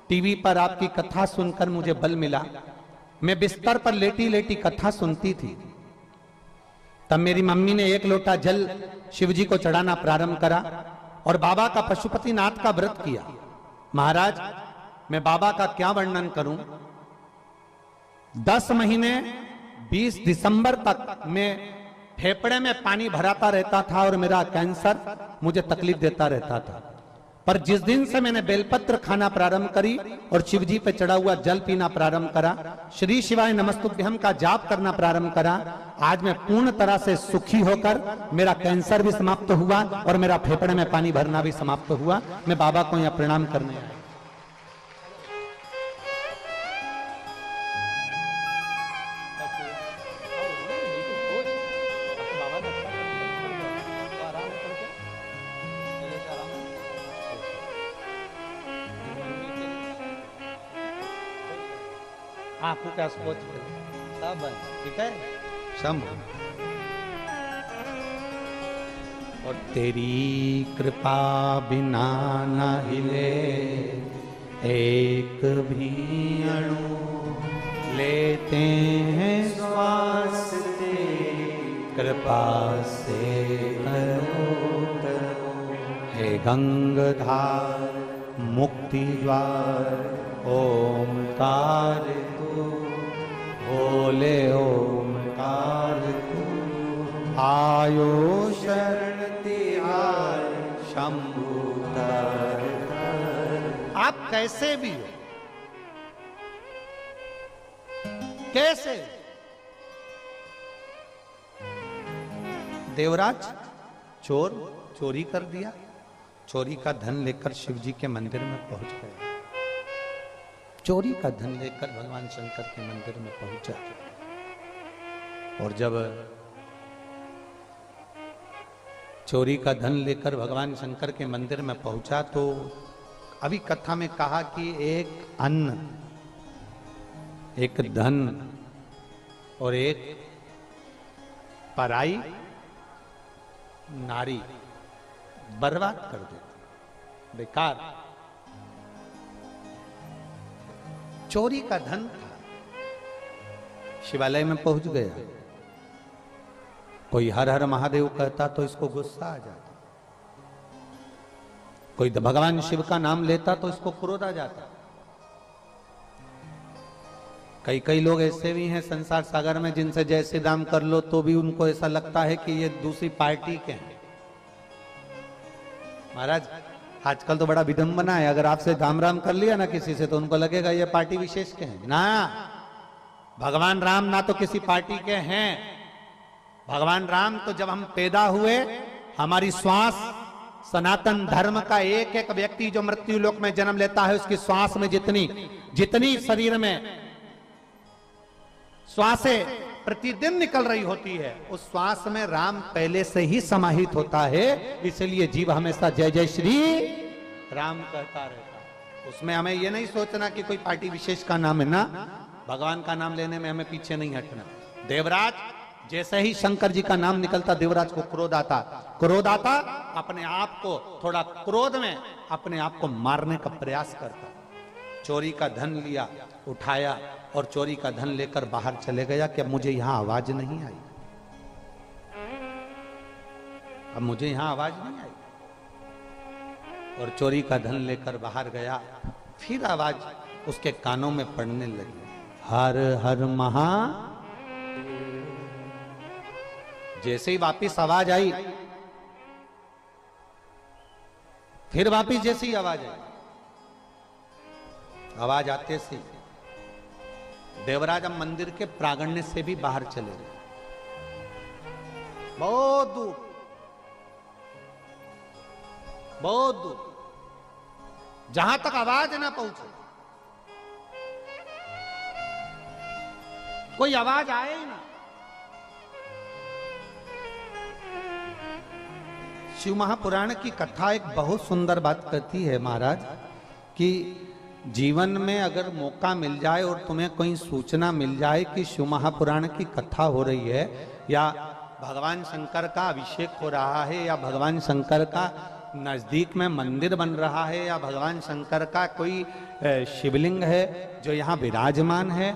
टीवी पर आपकी कथा सुनकर मुझे बल मिला। मैं बिस्तर पर लेटी लेटी कथा सुनती थी। तब मेरी मम्मी ने 1 लोटा जल शिवजी को चढ़ाना प्रारंभ करा और बाबा का पशुपतिनाथ का व्रत किया। महाराज, मैं बाबा का क्या वर्णन करूं। 10 महीने 20 दिसंबर तक मैं फेफड़े में पानी भराता रहता था और मेरा कैंसर मुझे तकलीफ देता रहता था। पर जिस दिन से मैंने बेलपत्र खाना प्रारंभ करी और शिव जी पे चढ़ा हुआ जल पीना प्रारंभ करा, श्री शिवाय नमस्तुभ्यम का जाप करना प्रारंभ करा, आज मैं पूर्ण तरह से सुखी होकर मेरा कैंसर भी समाप्त हुआ और मेरा फेफड़े में पानी भरना भी समाप्त हुआ। मैं बाबा को यहाँ प्रणाम करने आया। आंखों का स्पोच सब ठीक है शंभु। और तेरी कृपा बिना न हिले एक भी अणु, लेते हैं श्वास तेरी कृपा से करो करो। हे गंगाधार मुक्ति द्वार ओमकार तू, बोले ओमकार तू, आयो शरण तिहार शंभु तार तार। आप कैसे भी हो, कैसे देवराज चोर चोरी कर दिया, चोरी का धन लेकर शिव जी के मंदिर में पहुंच गया, चोरी का धन लेकर भगवान शंकर के मंदिर में पहुंचा। और जब चोरी का धन लेकर भगवान शंकर के मंदिर में पहुंचा तो अभी कथा में कहा कि एक अन्न, एक धन और एक पराई नारी बर्बाद कर देती, बेकार। चोरी का धन था, शिवालय में पहुंच गया, कोई हर हर महादेव कहता तो इसको गुस्सा आ जाता, कोई भगवान शिव का नाम लेता तो इसको क्रोध आ जाता। कई कई लोग ऐसे भी हैं संसार सागर में जिनसे जय श्री राम कर लो तो भी उनको ऐसा लगता है कि ये दूसरी पार्टी के हैं। महाराज आजकल तो बड़ा विडंबना है, अगर आपसे राम राम कर लिया ना किसी से तो उनको लगेगा ये पार्टी विशेष के हैं। ना, भगवान राम ना तो किसी पार्टी के हैं। भगवान राम तो जब हम पैदा हुए, हमारी श्वास सनातन धर्म का एक एक व्यक्ति जो मृत्यु लोक में जन्म लेता है उसकी श्वास में जितनी शरीर में श्वासें प्रतिदिन निकल रही होती है, उस श्वास में राम पहले से ही समाहित होता है। इसलिए जीव हमेशा जय जय श्री राम कहता रहता है। उसमें हमें यह नहीं सोचना कि कोई पार्टी विशेष का नाम है ना, भगवान का नाम लेने में हमें पीछे नहीं हटना। देवराज जैसे ही शंकर जी का नाम निकलता देवराज को क्रोध आता, अपने आप को थोड़ा क्रोध में अपने आप को मारने का प्रयास करता। चोरी का धन लिया, उठाया और चोरी का धन लेकर बाहर चले गया कि अब मुझे यहां आवाज नहीं आई, अब मुझे यहां आवाज नहीं आई। और चोरी का धन लेकर बाहर गया, फिर आवाज उसके कानों में पड़ने लगी, हर हर महा। जैसे ही वापिस आवाज आई, फिर वापिस जैसे ही आवाज आई, आवाज आते से देवराज अब मंदिर के प्रांगण से भी बाहर चले गए, बहुत दूर, बहुत दूर, जहां तक आवाज ना पहुंचे, कोई आवाज आए ही ना। शिव महापुराण की कथा एक बहुत सुंदर बात कहती है महाराज कि जीवन में अगर मौका मिल जाए और तुम्हें कोई सूचना मिल जाए कि शिव महापुराण की कथा हो रही है या भगवान शंकर का अभिषेक हो रहा है या भगवान शंकर का नजदीक में मंदिर बन रहा है या भगवान शंकर का कोई शिवलिंग है जो यहाँ विराजमान है,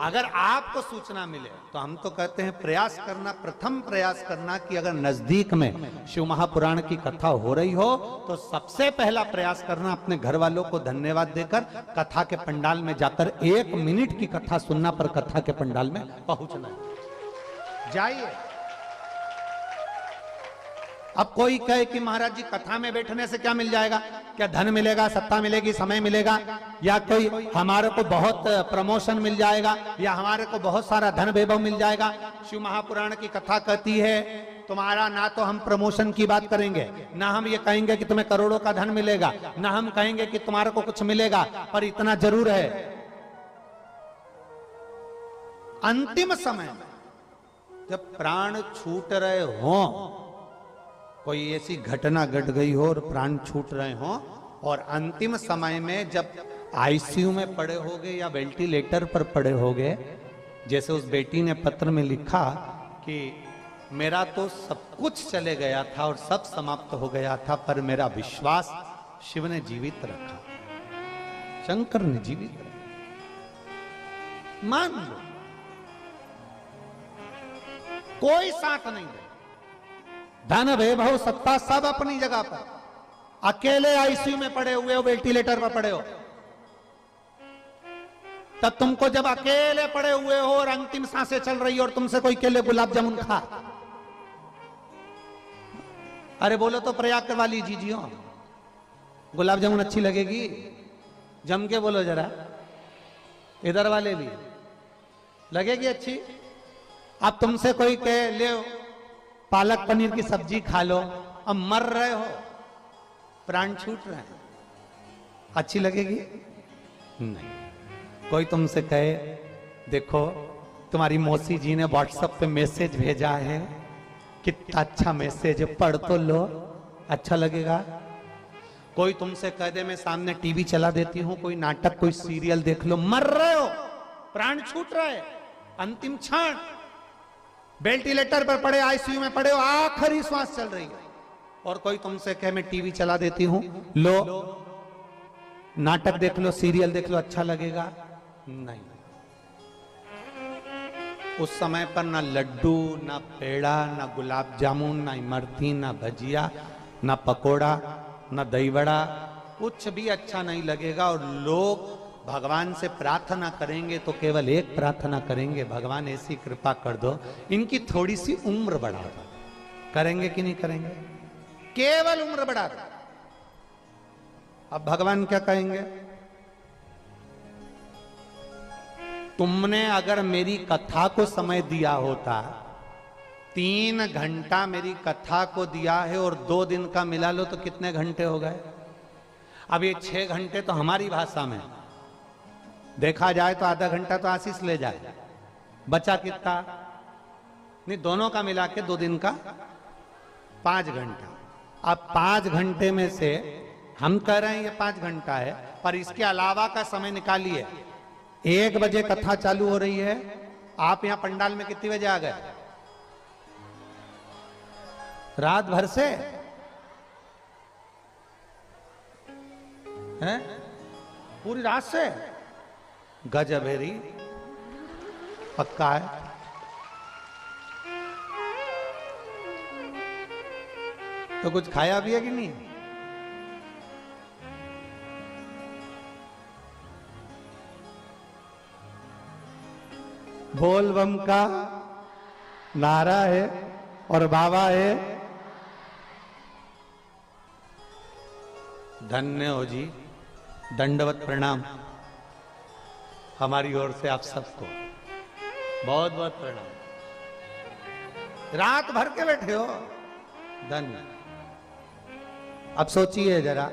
अगर आपको सूचना मिले तो हम तो कहते हैं प्रयास करना, प्रथम प्रयास करना कि अगर नजदीक में शिव महापुराण की कथा हो रही हो तो सबसे पहला प्रयास करना अपने घर वालों को धन्यवाद देकर कथा के पंडाल में जाकर 1 मिनट की कथा सुनना पर कथा के पंडाल में पहुंचना। जाइए, अब कोई कहे कि महाराज जी कथा में बैठने से क्या मिल जाएगा, क्या धन मिलेगा, सत्ता मिलेगी, समय मिलेगा, या कोई हमारे को बहुत प्रमोशन मिल जाएगा, या हमारे को बहुत सारा धन वैभव मिल जाएगा। शिव महापुराण की कथा कहती है तुम्हारा ना तो हम प्रमोशन की बात करेंगे, ना हम ये कहेंगे कि तुम्हें करोड़ों का धन मिलेगा, ना हम कहेंगे कि तुम्हारे को कुछ मिलेगा, पर इतना जरूर है अंतिम समय में जब प्राण छूट रहे हो, कोई ऐसी घटना घट गई हो और प्राण छूट रहे हो, और अंतिम समय में जब आईसीयू में पड़े होगे या वेंटिलेटर पर पड़े होगे, जैसे उस बेटी ने पत्र में लिखा कि मेरा तो सब कुछ चले गया था और सब समाप्त हो गया था, पर मेरा विश्वास शिव ने जीवित रखा, शंकर ने जीवित रखा, मान लो कोई साथ नहीं है, धन वैभव सत्ता सब अपनी जगह पर, अकेले आईसीयू में पड़े हुए हो, वेंटिलेटर पर पड़े हो, तब तुमको जब अकेले पड़े हुए हो और अंतिम सांसें चल रही हो और तुमसे कोई केले गुलाब जामुन खा, अरे बोलो तो प्रयाग वाली जीजियो, गुलाब जामुन अच्छी लगेगी, जम के बोलो जरा, इधर वाले भी लगेगी अच्छी। अब तुमसे कोई कहे ले पालक पनीर की सब्जी खा लो, अब मर रहे हो, प्राण छूट रहे हैं, अच्छी लगेगी? नहीं। कोई तुमसे कहे देखो तुम्हारी मौसी जी ने व्हाट्सएप पे मैसेज भेजा है, कितना अच्छा मैसेज है, पढ़ तो लो, अच्छा लगेगा? कोई तुमसे कह दे मैं सामने टीवी चला देती हूं, कोई नाटक कोई सीरियल देख लो, मर रहे हो, प्राण छूट रहे, अंतिम क्षण, वेंटिलेटर पर पड़े, आईसीयू में पड़े हो, आखिरी श्वास चल रही है, और कोई तुमसे कहे मैं टीवी चला देती हूं, लो नाटक देख लो, सीरियल देख लो, अच्छा लगेगा? नहीं। उस समय पर ना लड्डू, ना पेड़ा, ना गुलाब जामुन, ना इमरती, ना भजिया, ना पकोड़ा, ना दही बड़ा, कुछ भी अच्छा नहीं लगेगा। और लोग भगवान से प्रार्थना करेंगे तो केवल एक प्रार्थना करेंगे, भगवान ऐसी कृपा कर दो इनकी थोड़ी सी उम्र बढ़ा दो। करेंगे कि नहीं करेंगे? केवल उम्र बढ़ा दो। अब भगवान क्या कहेंगे? तुमने अगर मेरी कथा को समय दिया होता, 3 घंटा मेरी कथा को दिया है और 2 दिन का मिला लो तो कितने घंटे हो गए? अब ये 6 घंटे तो हमारी भाषा में देखा जाए तो आधा घंटा तो आशीष ले जाए, बचा कितना? नहीं, दोनों का मिला के 2 दिन का 5 घंटा। अब 5 घंटे में से हम कह रहे हैं ये 5 घंटा है, पर इसके अलावा का समय निकालिए। 1 बजे कथा चालू हो रही है, आप यहां पंडाल में कितने बजे आ गए? रात भर से हैं? पूरी रात से? गजब है री, पक्का है। तो कुछ खाया भी है कि नहीं? बोल बम का नारा है और बाबा है। धन्य हो जी, दंडवत प्रणाम हमारी ओर से आप सबको, बहुत बहुत प्रणाम। रात भर के बैठे हो, धन्य। अब सोचिए जरा,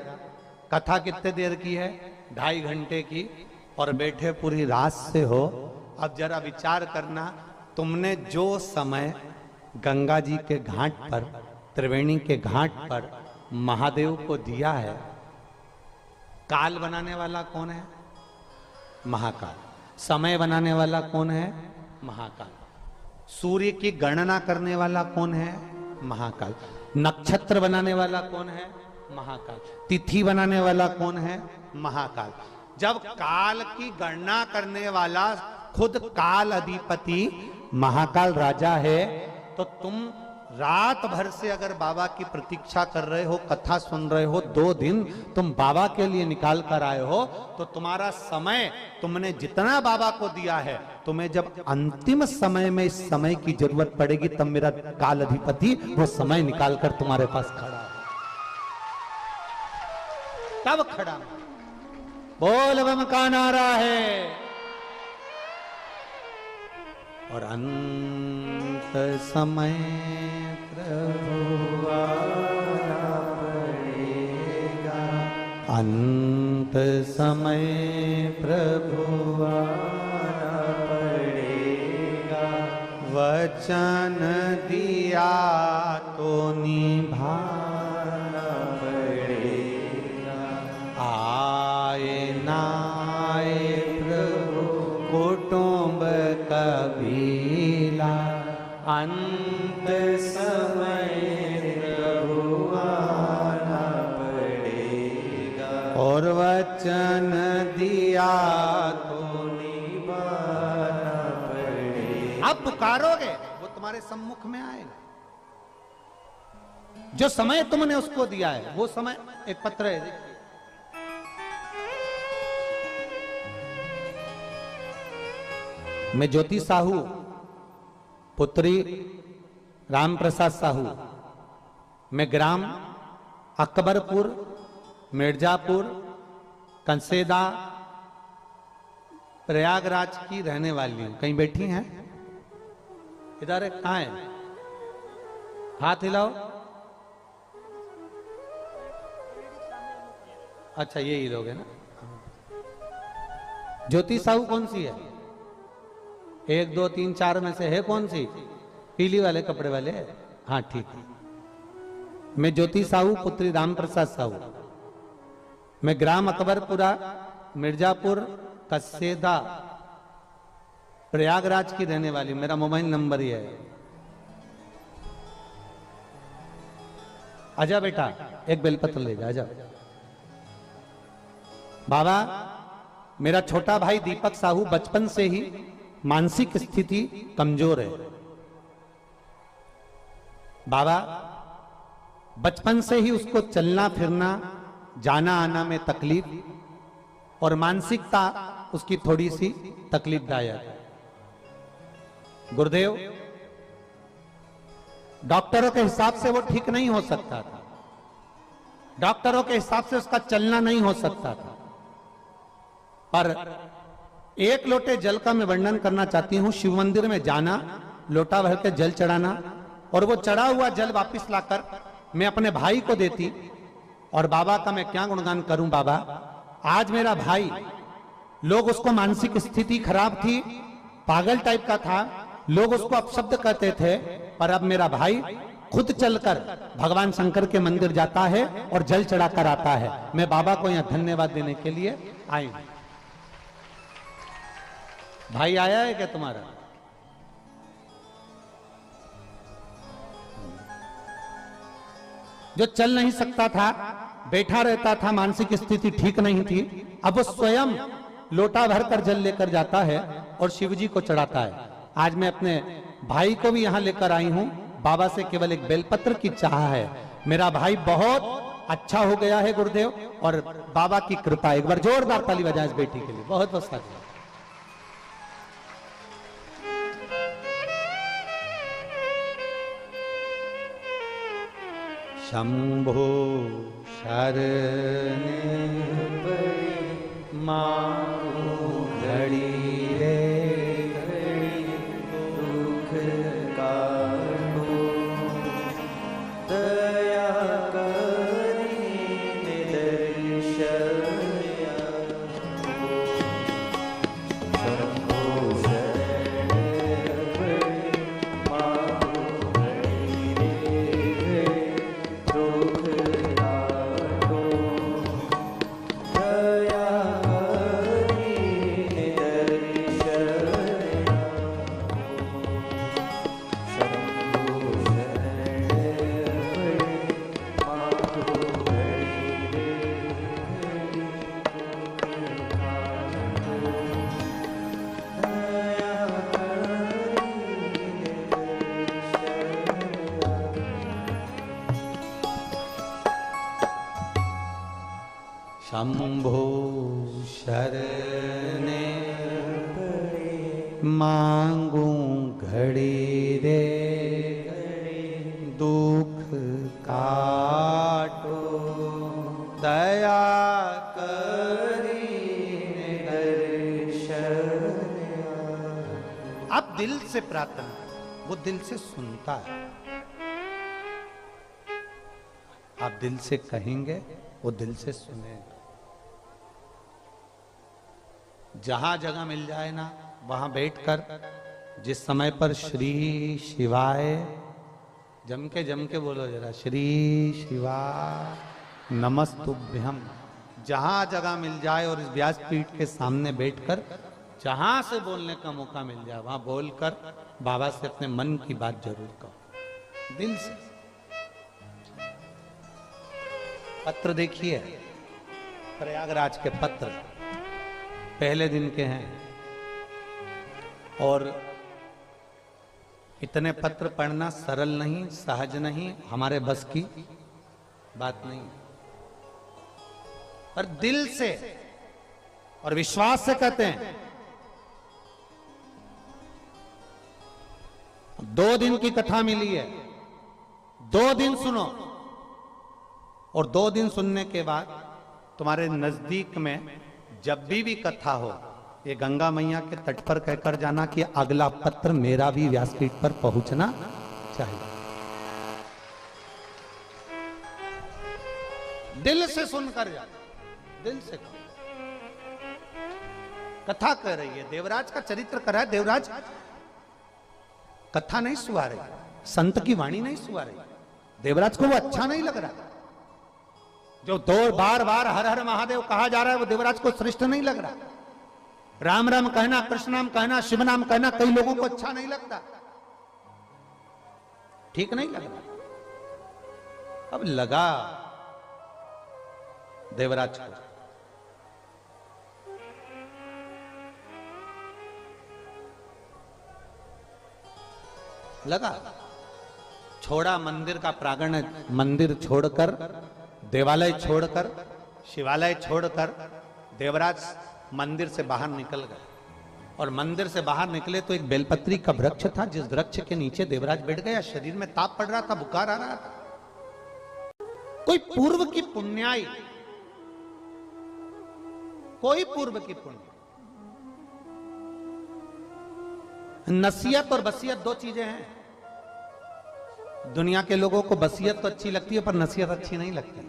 कथा कितने देर की है? 2.5 घंटे की, और बैठे पूरी रात से हो। अब जरा विचार करना, तुमने जो समय गंगा जी के घाट पर, त्रिवेणी के घाट पर महादेव को दिया है, काल बनाने वाला कौन है? महाकाल। समय बनाने वाला कौन है? महाकाल। सूर्य की गणना करने वाला कौन है? महाकाल। नक्षत्र बनाने वाला कौन है? महाकाल। तिथि बनाने वाला कौन है? महाकाल। जब काल की गणना करने वाला खुद काल अधिपति महाकाल राजा है, तो तुम रात भर से अगर बाबा की प्रतीक्षा कर रहे हो, कथा सुन रहे हो, 2 दिन तुम बाबा के लिए निकाल कर आए हो, तो तुम्हारा समय तुमने जितना बाबा को दिया है, तुम्हें जब अंतिम समय में इस समय की जरूरत पड़ेगी, तब मेरा काल अधिपति वो समय निकाल कर तुम्हारे पास खड़ा है। तब खड़ा बोल बम का नारा है। और अंत समय प्रभु आना पड़ेगा, अंत समय प्रभु आना पड़ेगा, वचन दिया तो निभाना पड़ेगा, आए ना आए प्रभु कुटुंब कबीला, अंत समय प्रभु आना पड़ेगा, और वचन दिया तो निभाना पड़ेगा। अब पुकारोगे वो तुम्हारे सम्मुख में आएगा। जो समय तुमने उसको दिया है वो समय, एक पत्र है देखिए, मैं ज्योति साहू पुत्री राम प्रसाद साहू, मैं ग्राम अकबरपुर मिर्जापुर कंसेदा प्रयागराज की रहने वाली हूं। कहीं बैठी हैं? इधर है, कहां है? हाथ हिलाओ। अच्छा यही लोग है ना। ज्योति साहू कौन सी है? 1 2 3 4 में से है कौन सी? पीली वाले कपड़े वाले? हाँ ठीक है। मैं ज्योति साहू पुत्री राम प्रसाद साहू, मैं ग्राम अकबरपुरा मिर्जापुर कसेदा प्रयागराज की रहने वाली। मेरा मोबाइल नंबर ही है। आजा बेटा, एक बेलपत्र ले जा, आजा। बाबा, मेरा छोटा भाई दीपक साहू बचपन से ही मानसिक स्थिति कमजोर है। बाबा, बचपन से ही उसको चलना फिरना जाना आना में तकलीफ और मानसिकता उसकी थोड़ी सी तकलीफदायक है। गुरुदेव, डॉक्टरों के हिसाब से वो ठीक नहीं हो सकता था, डॉक्टरों के हिसाब से उसका चलना नहीं हो सकता था, पर 1 लोटे जल का मैं वर्णन करना चाहती हूं। शिव मंदिर में जाना, लोटा भर के जल चढ़ाना, और वो चढ़ा हुआ जल वापस लाकर मैं अपने भाई को देती। और बाबा का मैं क्या गुणगान करूं। बाबा, आज मेरा भाई, लोग उसको मानसिक स्थिति खराब थी, पागल टाइप का था, लोग उसको अपशब्द कहते थे, पर अब मेरा भाई खुद चलकर भगवान शंकर के मंदिर जाता है और जल चढ़ाकर आता है। मैं बाबा को यहां धन्यवाद देने के लिए आई हूं। भाई आया है क्या तुम्हारा? जो चल नहीं सकता था, बैठा रहता था, मानसिक स्थिति ठीक नहीं थी, अब वो स्वयं लोटा भरकर जल लेकर जाता है और शिवजी को चढ़ाता है। आज मैं अपने भाई को भी यहां लेकर आई हूं। बाबा से केवल एक बेलपत्र की चाह है। मेरा भाई बहुत अच्छा हो गया है गुरुदेव, और बाबा की कृपा। एक बार जोरदार ताली बजाएं इस बेटी के लिए। बहुत बहुत साधुवाद। शंभो शरणे पड़ी मारू घड़ी रे घड़ी, दुख काटो दया करी निदर्शन। शंभो शरणे पड़ी मारू घड़ी रे दुख काटो दया करी निदर्शन। शंभो शरणे पड़ी शंभो शरणे मांगू घड़ी रे दुख काटो दया करी दर्शन। आप दिल से प्रार्थना करें, वो दिल से सुनता है। आप दिल से कहेंगे, वो दिल से सुनेगा। जहां जगह मिल जाए ना, वहां बैठकर जिस समय पर श्री शिवाय जम के बोलो जरा, श्री शिवाय नमस्तुभ्यम। जहां जगह मिल जाए और इस व्यासपीठ के सामने बैठकर जहां से बोलने का मौका मिल जाए, वहां बोलकर बाबा से अपने मन की बात जरूर कहो, दिल से। पत्र देखिए, प्रयागराज के पत्र पहले दिन के हैं और इतने पत्र पढ़ना सरल नहीं, सहज नहीं, हमारे बस की बात नहीं, पर दिल से और विश्वास से कहते हैं। 2 दिन की कथा मिली है, 2 दिन सुनो और 2 दिन सुनने के बाद तुम्हारे नजदीक में जब भी कथा हो, ये गंगा मैया के तट पर कहकर जाना कि अगला पत्र मेरा भी व्यासपीठ पर पहुंचना चाहिए। दिल से सुनकर जा, दिल से कहो। कथा कह रही है, देवराज का चरित्र कर रहा है। देवराज कथा नहीं सुहा रही, संत की वाणी नहीं सुहा रही। देवराज को वो अच्छा नहीं लग रहा। जो 2 बार हर हर महादेव कहा जा रहा है, वो देवराज को श्रेष्ठ नहीं लग रहा। राम राम कहना, कृष्ण नाम कहना, शिव नाम कहना कई लोगों को अच्छा नहीं लगता, ठीक नहीं लग रहा। अब लगा देवराज को, लगा, छोड़ा मंदिर का प्रांगण, मंदिर छोड़कर, देवालय छोड़कर, शिवालय छोड़कर देवराज मंदिर से बाहर निकल गए। और मंदिर से बाहर निकले तो एक बेलपत्री का वृक्ष था, जिस वृक्ष के नीचे देवराज बैठ गया। शरीर में ताप पड़ रहा था, बुखार आ रहा था। कोई पूर्व की पुण्याई, कोई पूर्व की पुण्य। नसीहत और बसीयत 2 चीजें हैं। दुनिया के लोगों को बसीयत तो अच्छी लगती है, पर नसीहत अच्छी नहीं लगती।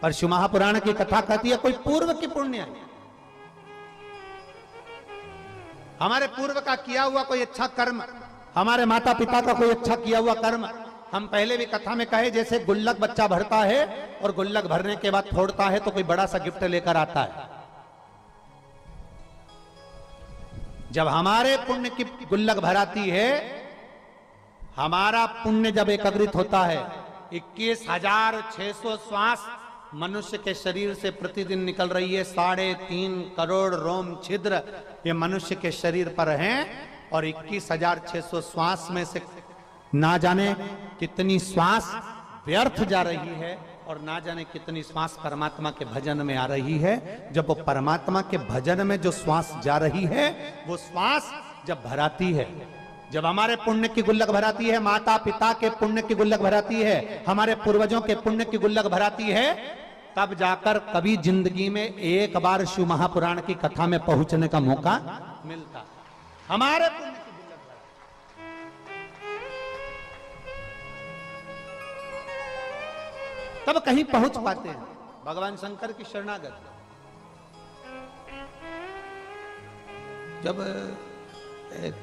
पर शिव महापुराण की कथा कहती है कोई पूर्व की पुण्य, हमारे पूर्व का किया हुआ कोई अच्छा कर्म, हमारे माता पिता का कोई अच्छा किया हुआ कर्म। हम पहले भी कथा में कहे, जैसे गुल्लक बच्चा भरता है और गुल्लक भरने के बाद फोड़ता है तो कोई बड़ा सा गिफ्ट लेकर आता है। जब हमारे पुण्य की गुल्लक भराती है, हमारा पुण्य जब एकत्रित होता है, 21,600 श्वास मनुष्य के शरीर से प्रतिदिन निकल रही है। 3.5 करोड़ रोम छिद्र ये मनुष्य के शरीर पर हैं, और 21,600 श्वास में से ना जाने कितनी श्वास व्यर्थ जा रही है और ना जाने कितनी श्वास परमात्मा के भजन में आ रही है। जब वो परमात्मा के भजन में जो श्वास जा रही है, वो श्वास जब भराती है, जब हमारे पुण्य की गुल्लक भराती है, माता पिता के पुण्य की गुल्लक भराती है, हमारे पूर्वजों के पुण्य की गुल्लक भराती है, तब जाकर कभी जिंदगी में एक बार शिव महापुराण की कथा में पहुंचने का मौका मिलता। हमारे पुण्य की गुल्लक तब कहीं पहुंच पाते हैं। भगवान शंकर की शरणागत जब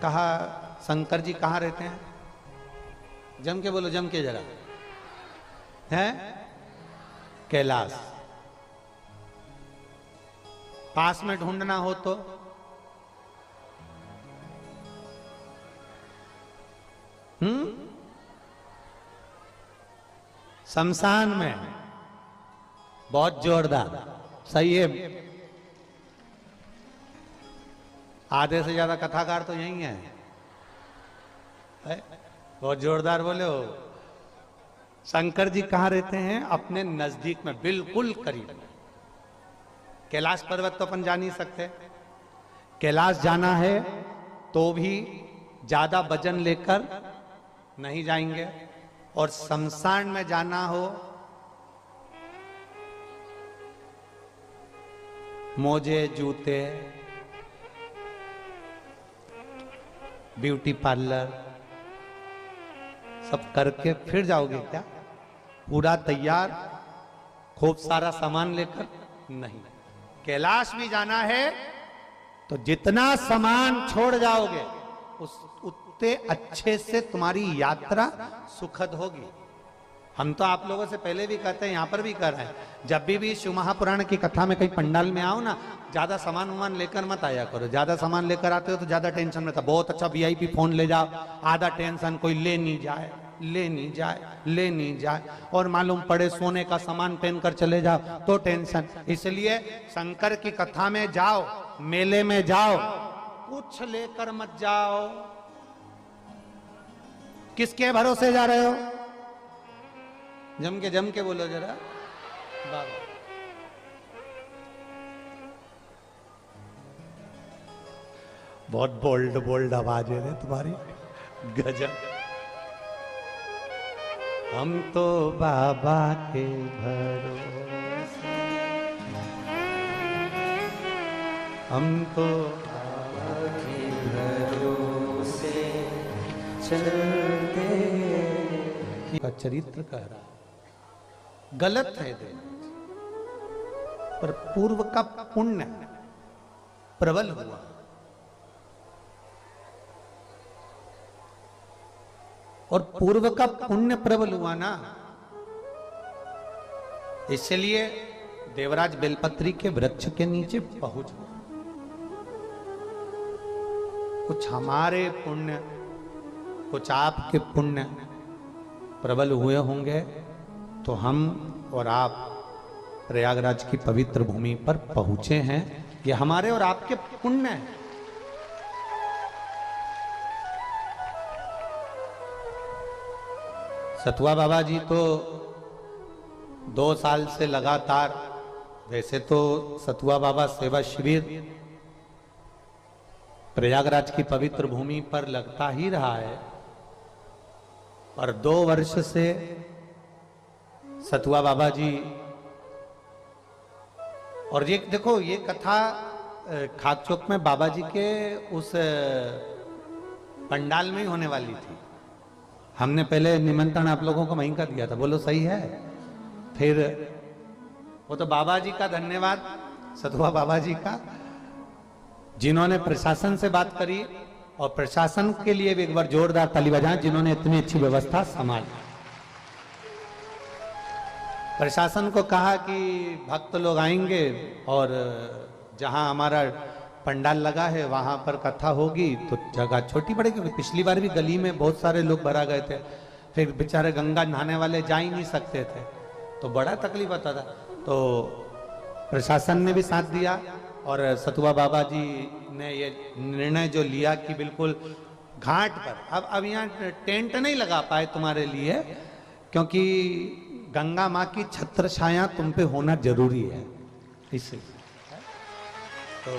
कहा, शंकर जी कहाँ रहते हैं? जम के बोलो, जम के जरा, है कैलाश। पास में ढूंढना हो तो शमशान में। बहुत जोरदार, सही है। आधे से ज्यादा कथाकार तो यही है। बहुत जोरदार बोले हो। शंकर जी कहाँ रहते हैं? अपने नजदीक में, बिल्कुल करीब। कैलाश पर्वत तो अपन जा नहीं सकते, कैलाश जाना है तो भी ज्यादा वजन लेकर नहीं जाएंगे, और शमशान में जाना हो मोजे जूते ब्यूटी पार्लर सब करके फिर जाओगे क्या? पूरा तैयार खूब सारा सामान लेकर नहीं। कैलाश भी जाना है तो जितना सामान छोड़ जाओगे उतने अच्छे से तुम्हारी यात्रा सुखद होगी। हम तो आप लोगों से पहले भी कहते हैं, यहां पर भी कर रहे हैं, जब भी शिव महापुराण की कथा में कहीं पंडाल में आओ ना, ज्यादा सामान वामान लेकर मत आया करो। ज्यादा सामान लेकर आते हो तो ज्यादा टेंशन रहता। बहुत अच्छा वीआईपी फोन ले जाओ, आधा टेंशन कोई ले नहीं जाए, और मालूम पड़े सोने का सामान पहन कर चले जाओ तो टेंशन। इसलिए शंकर की कथा में जाओ, मेले में जाओ, कुछ लेकर मत जाओ। किसके भरोसे जा रहे हो? जम के बोलो जरा बाबा। बहुत बोल्ड आवाज है तुम्हारी, गजब। हम तो बाबा के भरोसे, हम तो बाबा के भरोसे चलते। का चरित्र कह रहा गलत है दे, पर पूर्व का पुण्य प्रबल हुआ। और पूर्व का पुण्य प्रबल हुआ ना, इसलिए देवराज बेलपत्री के वृक्ष के नीचे पहुंच गए। कुछ हमारे पुण्य, कुछ आपके पुण्य प्रबल हुए होंगे तो हम और आप प्रयागराज की पवित्र भूमि पर पहुंचे हैं। ये हमारे और आपके पुण्य है। सतुआ बाबा जी तो 2 साल से लगातार, वैसे तो सतुआ बाबा सेवा शिविर प्रयागराज की पवित्र भूमि पर लगता ही रहा है, और 2 वर्ष से सतुआ बाबा जी, और ये देखो ये कथा खाक चौक में बाबा जी के उस पंडाल में ही होने वाली थी। हमने पहले निमंत्रण आप लोगों को वहीं का दिया था, बोलो सही है। फिर वो तो बाबा जी का धन्यवाद, सतुआ बाबा जी का, जिन्होंने प्रशासन से बात करी, और प्रशासन के लिए भी एक बार जोरदार ताली बजाएं जिन्होंने इतनी अच्छी व्यवस्था संभाली। प्रशासन को कहा कि भक्त लोग आएंगे और जहां हमारा पंडाल लगा है वहां पर कथा होगी तो जगह छोटी पड़ेगी, क्योंकि पिछली बार भी गली में बहुत सारे लोग भरा गए थे, फिर बेचारे गंगा नहाने वाले जा ही नहीं सकते थे, तो बड़ा तकलीफ होता था। तो प्रशासन ने भी साथ दिया, और सतुआ बाबा जी ने ये निर्णय जो लिया कि बिल्कुल घाट पर, अब यहाँ टेंट नहीं लगा पाए तुम्हारे लिए, क्योंकि गंगा माँ की छत्र छाया तुम पे होना जरूरी है, इसलिए। तो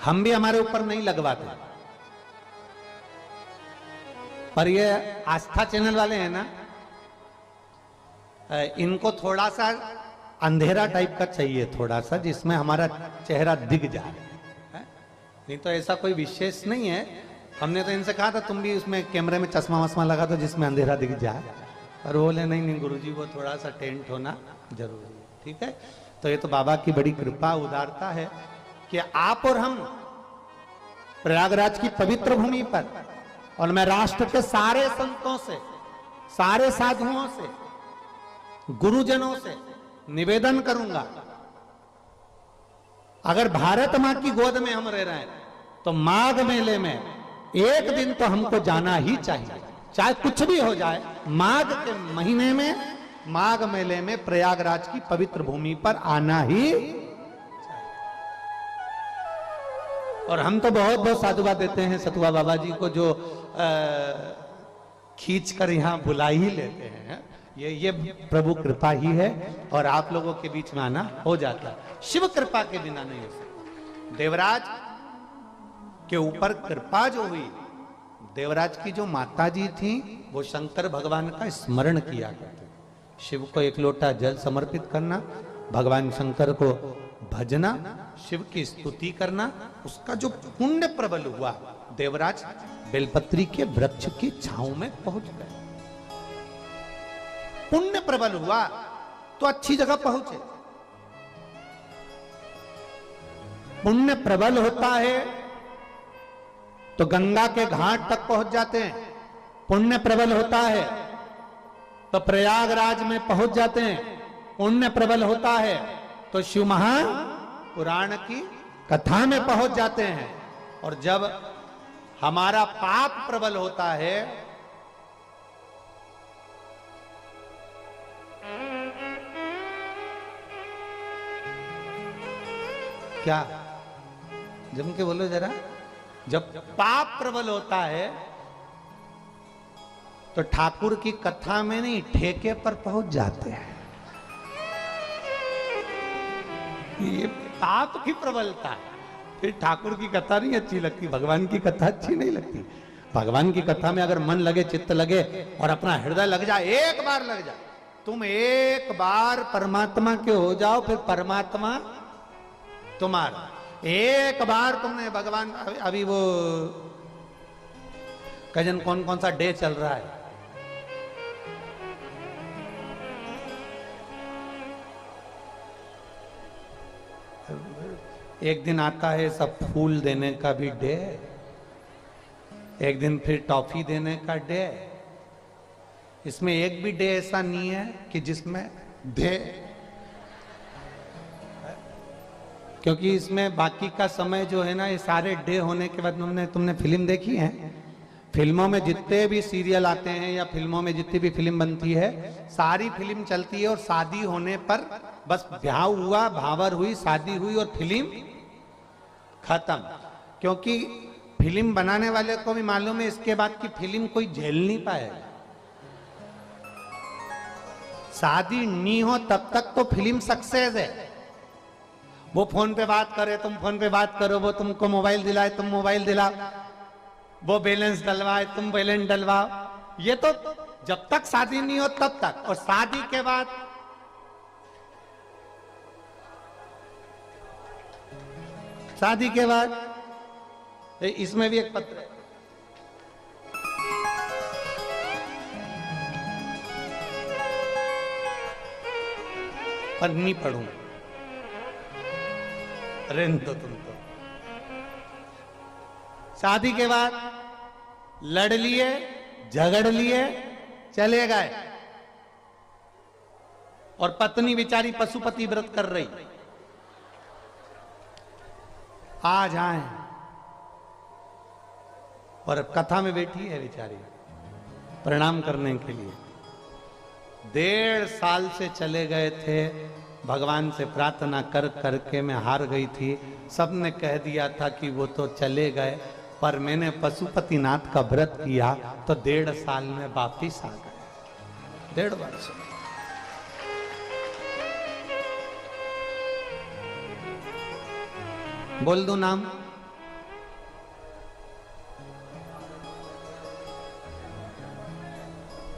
हम भी हमारे ऊपर नहीं लगवाते, पर ये आस्था चैनल वाले हैं ना, इनको थोड़ा सा अंधेरा टाइप का चाहिए, थोड़ा सा जिसमें हमारा चेहरा दिख जाए, नहीं तो ऐसा कोई विशेष नहीं है। हमने तो इनसे कहा था तुम भी उसमें कैमरे में चश्मा वश्मा लगा दो जिसमें अंधेरा दिख जाए, पर बोले नहीं गुरुजी वो थोड़ा सा टेंट होना जरूरी है, ठीक है। तो ये तो बाबा की बड़ी कृपा उदारता है कि आप और हम प्रयागराज की पवित्र भूमि पर, और मैं राष्ट्र के सारे संतों से, सारे साधुओं से, गुरुजनों से निवेदन करूंगा, अगर भारत मां की गोद में हम रह रहे हैं तो माघ मेले में एक दिन तो हमको जाना ही चाहिए, चाहे कुछ भी हो जाए। माघ के महीने में, माघ मेले में प्रयागराज की पवित्र भूमि पर आना ही चाहिए। और हम तो बहुत बहुत साधुवाद देते हैं सतुआ बाबा जी को, जो खींच कर यहां बुला ही लेते हैं, ये प्रभु कृपा ही है और आप लोगों के बीच में आना हो जाता है, शिव कृपा के बिना नहीं हो सकता। देवराज के ऊपर कृपा जो हुई, देवराज की जो माता जी थी वो शंकर भगवान का स्मरण किया करते, शिव को एक लोटा जल समर्पित करना, भगवान शंकर को भजना, शिव की स्तुति करना, उसका जो पुण्य प्रबल हुआ, देवराज बेलपत्री के वृक्ष की छांव में पहुंच गए। पुण्य प्रबल हुआ तो अच्छी जगह पहुंचे। पुण्य प्रबल होता है तो गंगा के घाट तक पहुंच जाते हैं, पुण्य प्रबल होता है तो प्रयागराज में पहुंच जाते हैं, पुण्य प्रबल होता है तो शिव महापुराण की कथा में पहुंच जाते हैं। और जब हमारा पाप प्रबल होता है क्या, जम के बोलो जरा, जब पाप प्रबल होता है तो ठाकुर की कथा में नहीं ठेके पर पहुंच जाते हैं। ये पाप की प्रबलता है, फिर ठाकुर की कथा नहीं अच्छी लगती, भगवान की कथा अच्छी नहीं लगती। भगवान की कथा में अगर मन लगे, चित्त लगे और अपना हृदय लग जाए, एक बार लग जाए, तुम एक बार परमात्मा के हो जाओ, फिर परमात्मा तुम्हारा। एक बार तुमने भगवान, अभी वो कजन कौन कौन सा डे चल रहा है, एक दिन आता है सब फूल देने का भी डे, एक दिन फिर टॉफी देने का डे। इसमें एक भी डे ऐसा नहीं है कि जिसमें दे, क्योंकि इसमें बाकी का समय जो है ना, ये सारे डे होने के बाद तुमने फिल्म देखी है, फिल्मों में जितने भी सीरियल आते हैं या फिल्मों में जितनी भी फिल्म बनती है, सारी फिल्म चलती है और शादी होने पर बस ब्याह हुआ, भावर हुई, शादी हुई और फिल्म खत्म। क्योंकि फिल्म बनाने वाले को भी मालूम है इसके बाद की फिल्म कोई झेल नहीं पाएगा। शादी नहीं हो तब तक तो फिल्म सक्सेस है। वो फोन पे बात करे, तुम फोन पे बात करो, वो तुमको मोबाइल दिलाए, तुम मोबाइल दिला, वो बैलेंस डलवाए, तुम बैलेंस डलवाओ, ये तो जब तक शादी नहीं हो तब तक। और शादी के बाद इसमें भी एक पत्र है, पर नहीं पढ़ूंगा, रहने दो तुम तो। शादी के बाद लड़ लिए, झगड़ लिए, चले गए और पत्नी बेचारी पशुपति व्रत कर रही, आ जाए और अब कथा में बैठी है बेचारी प्रणाम करने के लिए। 1.5 साल से चले गए थे, भगवान से प्रार्थना कर करके मैं हार गई थी। सबने कह दिया था कि वो तो चले गए, पर मैंने पशुपतिनाथ का व्रत किया तो 1.5 साल में वापिस आ गए। 1.5 वर्ष बोल दो नाम,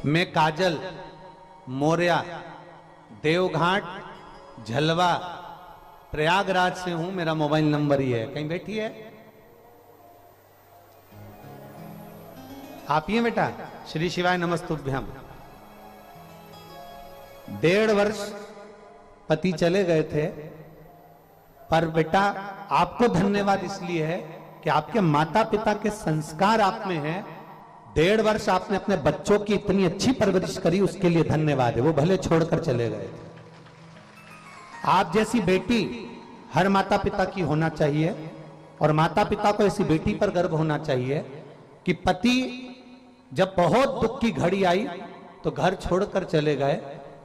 मैं काजल मौर्या देवघाट झलवा प्रयागराज से हूं, मेरा मोबाइल नंबर ही है। कहीं बैठी है आप ही हैं बेटा? श्री शिवाय नमस्तुभ्यम। 1.5 वर्ष पति चले गए थे, पर बेटा आपको धन्यवाद इसलिए है कि आपके माता पिता के संस्कार आप में हैं। 1.5 वर्ष आपने अपने बच्चों की इतनी अच्छी परवरिश करी, उसके लिए धन्यवाद है। वो भले छोड़कर चले गए थे। आप जैसी बेटी हर माता पिता की होना चाहिए, और माता पिता को ऐसी बेटी पर गर्व होना चाहिए कि पति जब बहुत दुख की घड़ी आई तो घर छोड़कर चले गए,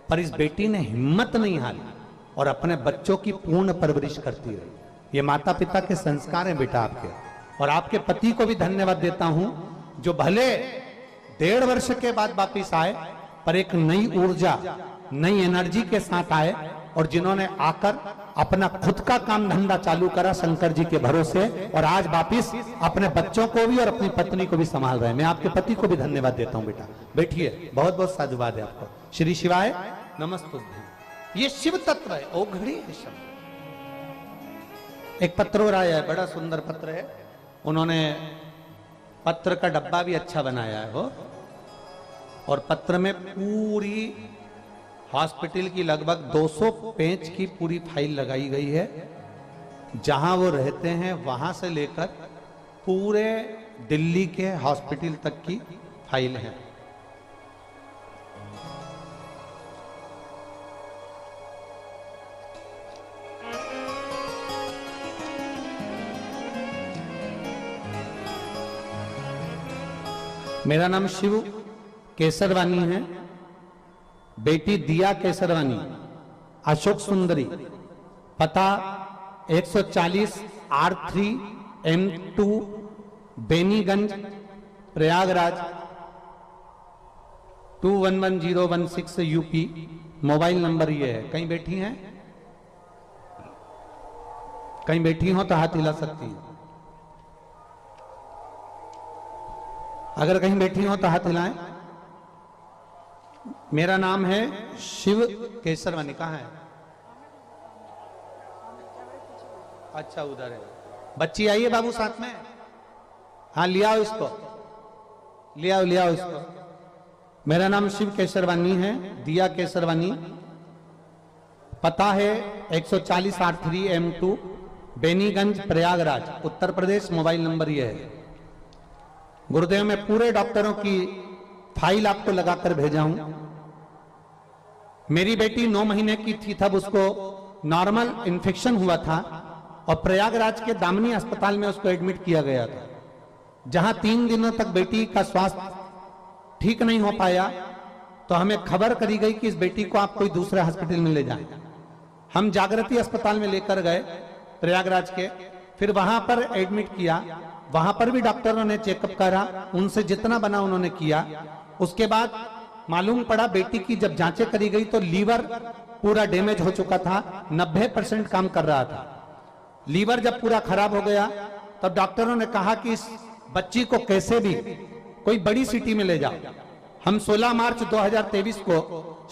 पर इस बेटी ने हिम्मत नहीं हारी और अपने बच्चों की पूर्ण परवरिश करती रही। ये माता पिता के संस्कार हैं बेटा आपके। और आपके पति को भी धन्यवाद देता हूं, जो भले 1.5 वर्ष के बाद वापिस आए, पर एक नई ऊर्जा, नई एनर्जी के साथ आए और जिन्होंने आकर अपना खुद का काम धंधा चालू करा शंकर जी के भरोसे, और आज वापिस अपने बच्चों को भी और अपनी पत्नी को भी संभाल रहे हैं। मैं आपके पति को भी धन्यवाद देता हूं। बेटा बैठिए, बहुत बहुत साधुवाद है आपको। श्री शिवाय नमस्तुभ्यं। ये शिव तत्व है, ओघड़ी है शब्द। एक पत्र और आया है, बड़ा सुंदर पत्र है। उन्होंने पत्र का डब्बा भी अच्छा बनाया है वो, और पत्र में पूरी हॉस्पिटल की लगभग 200 पेज की पूरी फाइल लगाई गई है। जहां वो रहते हैं वहां से लेकर पूरे दिल्ली के हॉस्पिटल तक की फाइल है। मेरा नाम शिव केसरवानी है, बेटी दिया केसरवानी, अशोक सुंदरी, पता 140 R3 M2 Beniganj Prayagraj 211016 UP. Mobile number ये है। कहीं बैठी हैं? कहीं बैठी हो तो हाथ हिला सकती हैं। अगर कहीं बैठी हो तो हाथ हिलाएं। मेरा नाम है शिव केसरवानी। कहाँ है? अच्छा उधर है। बच्ची आई है बाबू साथ में? हाँ ले आओ इसको, ले आओ इसको। मेरा नाम शिव केसरवानी है, दिया केसरवानी, पता है 140 R3 M2 Beniganj Prayagraj Uttar Pradesh. Mobile number ये है। गुरुदेव मैं पूरे डॉक्टरों की फाइल आपको लगाकर भेजा हूं। मेरी बेटी 9 महीने की थी तब उसको नॉर्मल इन्फेक्शन हुआ था और प्रयागराज के दामिनी अस्पताल में उसको एडमिट किया गया था, जहां 3 दिनों तक बेटी का स्वास्थ्य ठीक नहीं हो पाया। तो हमें खबर करी गई कि इस बेटी को आप कोई दूसरे हॉस्पिटल में ले जाएं। हम जागृति अस्पताल में लेकर गए प्रयागराज के, फिर वहां पर एडमिट किया। वहां पर भी डॉक्टरों ने चेकअप करा, उनसे जितना बना उन्होंने किया। उसके बाद मालूम पड़ा बेटी की जब जांचें करी गई तो लीवर पूरा डैमेज हो चुका था, 90% काम कर रहा था। लीवर जब पूरा खराब हो गया तब डॉक्टरों ने कहा कि इस बच्ची को कैसे भी कोई बड़ी सिटी में ले जाओ। हम 16 मार्च 2023 को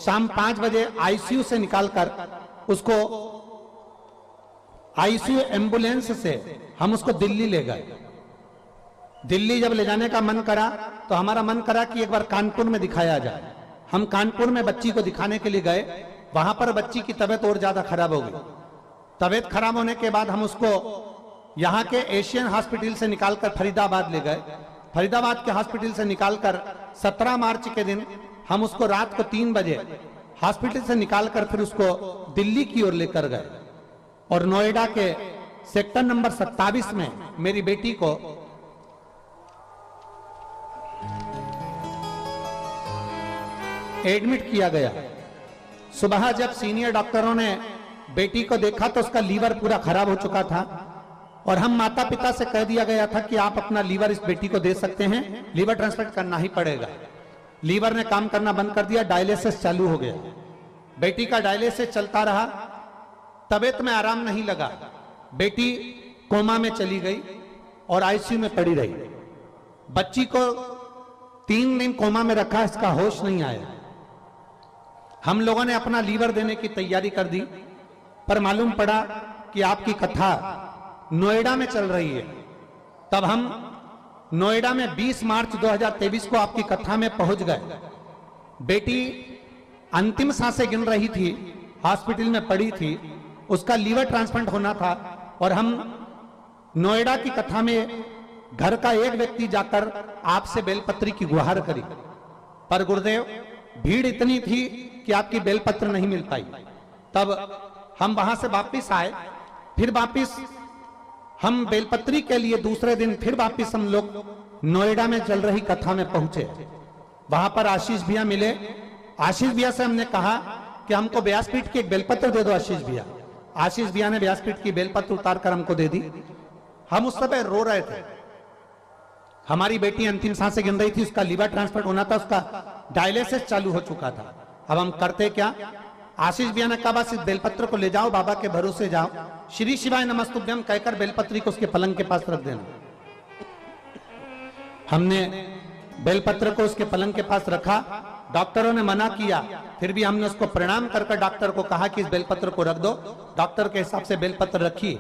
शाम 5 बजे आईसीयू से निकालकर उसको आईसीयू एम्बुलेंस से हम उसको दिल्ली ले गए। दिल्ली जब ले जाने का मन करा तो हमारा मन करा कि एक बार कानपुर में दिखाया जाए। हम कानपुर में बच्ची को दिखाने के लिए गए। वहां पर बच्ची की तबीयत और ज्यादा खराब हो गई। तबीयत खराब होने के बाद हम उसको यहाँ के एशियन हॉस्पिटल से निकालकर फरीदाबाद ले गए। फरीदाबाद के हॉस्पिटल से निकालकर 17 मार्च के दिन हम उसको रात को 3 बजे हॉस्पिटल से निकालकर फिर उसको दिल्ली की ओर लेकर गए। और नोएडा के सेक्टर नंबर 27 में मेरी बेटी को एडमिट किया गया। सुबह जब सीनियर डॉक्टरों ने बेटी को देखा तो उसका लीवर पूरा खराब हो चुका था और हम माता पिता से कह दिया गया था कि आप अपना लीवर इस बेटी को दे सकते हैं, लीवर ट्रांसप्लांट करना ही पड़ेगा। लीवर ने काम करना बंद कर दिया, डायलिसिस चालू हो गया। बेटी का डायलिसिस चलता रहा, तबीयत में आराम नहीं लगा। बेटी कोमा में चली गई और आईसीयू में पड़ी रही। बच्ची को 3 दिन कोमा में रखा, इसका होश नहीं आया। हम लोगों ने अपना लीवर देने की तैयारी कर दी, पर मालूम पड़ा कि आपकी कथा नोएडा में चल रही है। तब हम नोएडा में 20 मार्च 2023 को आपकी कथा में पहुंच गए। बेटी अंतिम सांसें गिन रही थी, हॉस्पिटल में पड़ी थी, उसका लीवर ट्रांसप्लांट होना था। और हम नोएडा की कथा में घर का एक व्यक्ति जाकर आपसे बेलपत्री की गुहार करी, पर गुरुदेव भीड़ इतनी थी कि आपकी बेलपत्र नहीं मिल पाई। तब हम वहां से वापिस आए। फिर वापिस हम बेलपत्री के लिए दूसरे दिन फिर वापिस हम लोग नोएडा में चल रही कथा में पहुंचे। वहां पर आशीष भैया मिले। आशीष भैया से हमने कहा कि हमको व्यासपीठ की एक बेलपत्र दे दो आशीष भैया। आशीष भैया ने व्यासपीठ की बेलपत्र उतार कर हमको दे दी। हम उस समय रो रहे थे। हमारी बेटी अंतिम सांसें गिन रही थी, उसका लीवर ट्रांसप्लांट होना था, उसका डायलिसिस चालू हो चुका था। अब हम करते क्या, आशीष भैया ने कहा बस इस बेलपत्र को ले जाओ, बाबा के भरोसे जाओ, श्री शिवाय नमस्तुभ्यम कहकर बेलपत्री को उसके पलंग के पास रख देना। हमने बेलपत्र को उसके पलंग के पास रखा, डॉक्टरों ने मना किया, फिर भी हमने उसको प्रणाम करके डॉक्टर को कहा कि इस बेलपत्र को रख दो। डॉक्टर के हिसाब से बेलपत्र रखी।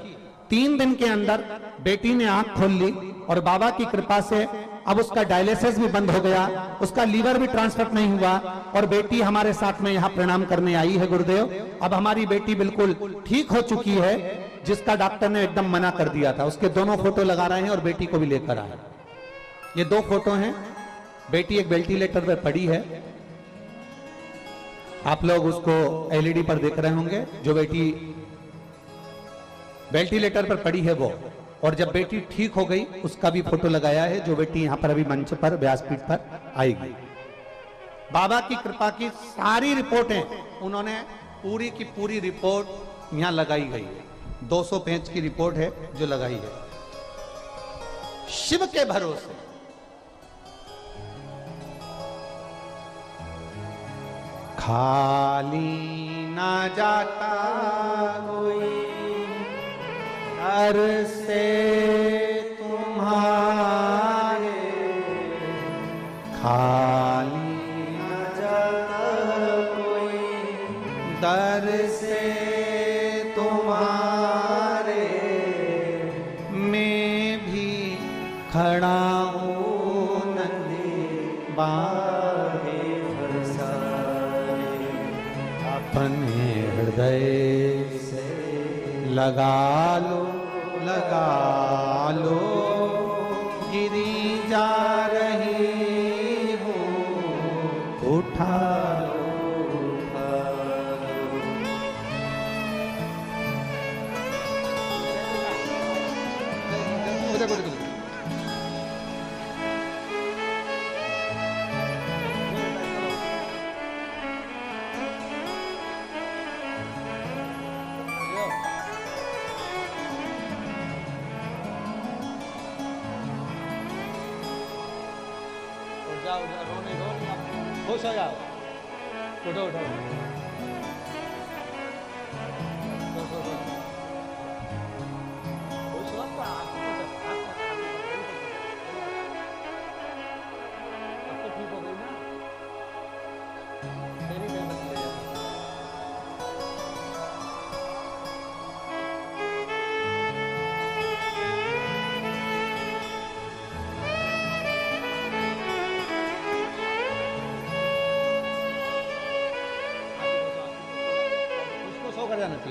3 दिन के अंदर बेटी ने आंख खोल ली और बाबा की कृपा से अब उसका डायलिसिस भी बंद हो गया, उसका लीवर भी ट्रांसफर नहीं हुआ और बेटी हमारे साथ में यहाँ प्रणाम करने आई है गुरुदेव। अब हमारी बेटी बिल्कुल ठीक हो चुकी है, जिसका डॉक्टर ने एकदम मना कर दिया था। उसके दोनों फोटो लगा रहे हैं और बेटी को भी लेकर आए। ये 2 फोटो हैं। बेटी एक वेंटिलेटर पर पड़ी है, आप लोग उसको एलईडी पर देख रहे होंगे। जो बेटी वेंटिलेटर पर पड़ी है वो, और जब बेटी ठीक हो गई उसका भी फोटो लगाया है, जो बेटी यहां पर अभी मंच पर व्यासपीठ पर आएगी। बाबा की कृपा की सारी रिपोर्टें उन्होंने पूरी की पूरी रिपोर्ट यहां लगाई गई है। 200 पेज की रिपोर्ट है जो लगाई है। शिव के भरोसे खाली ना जाता कोई घर से तुम्हारे, खाली ना जाता कोई दर से तुम्हारे, मैं भी खड़ा हूँ नंदी बाहे अपने हृदय से लगा लो, गिरी जा रही हूँ उठा लो। जाओ रोने दो, खुश हो जाओ, उठो उठो, ठीक हो गई ना तेरी जाना चाहिए।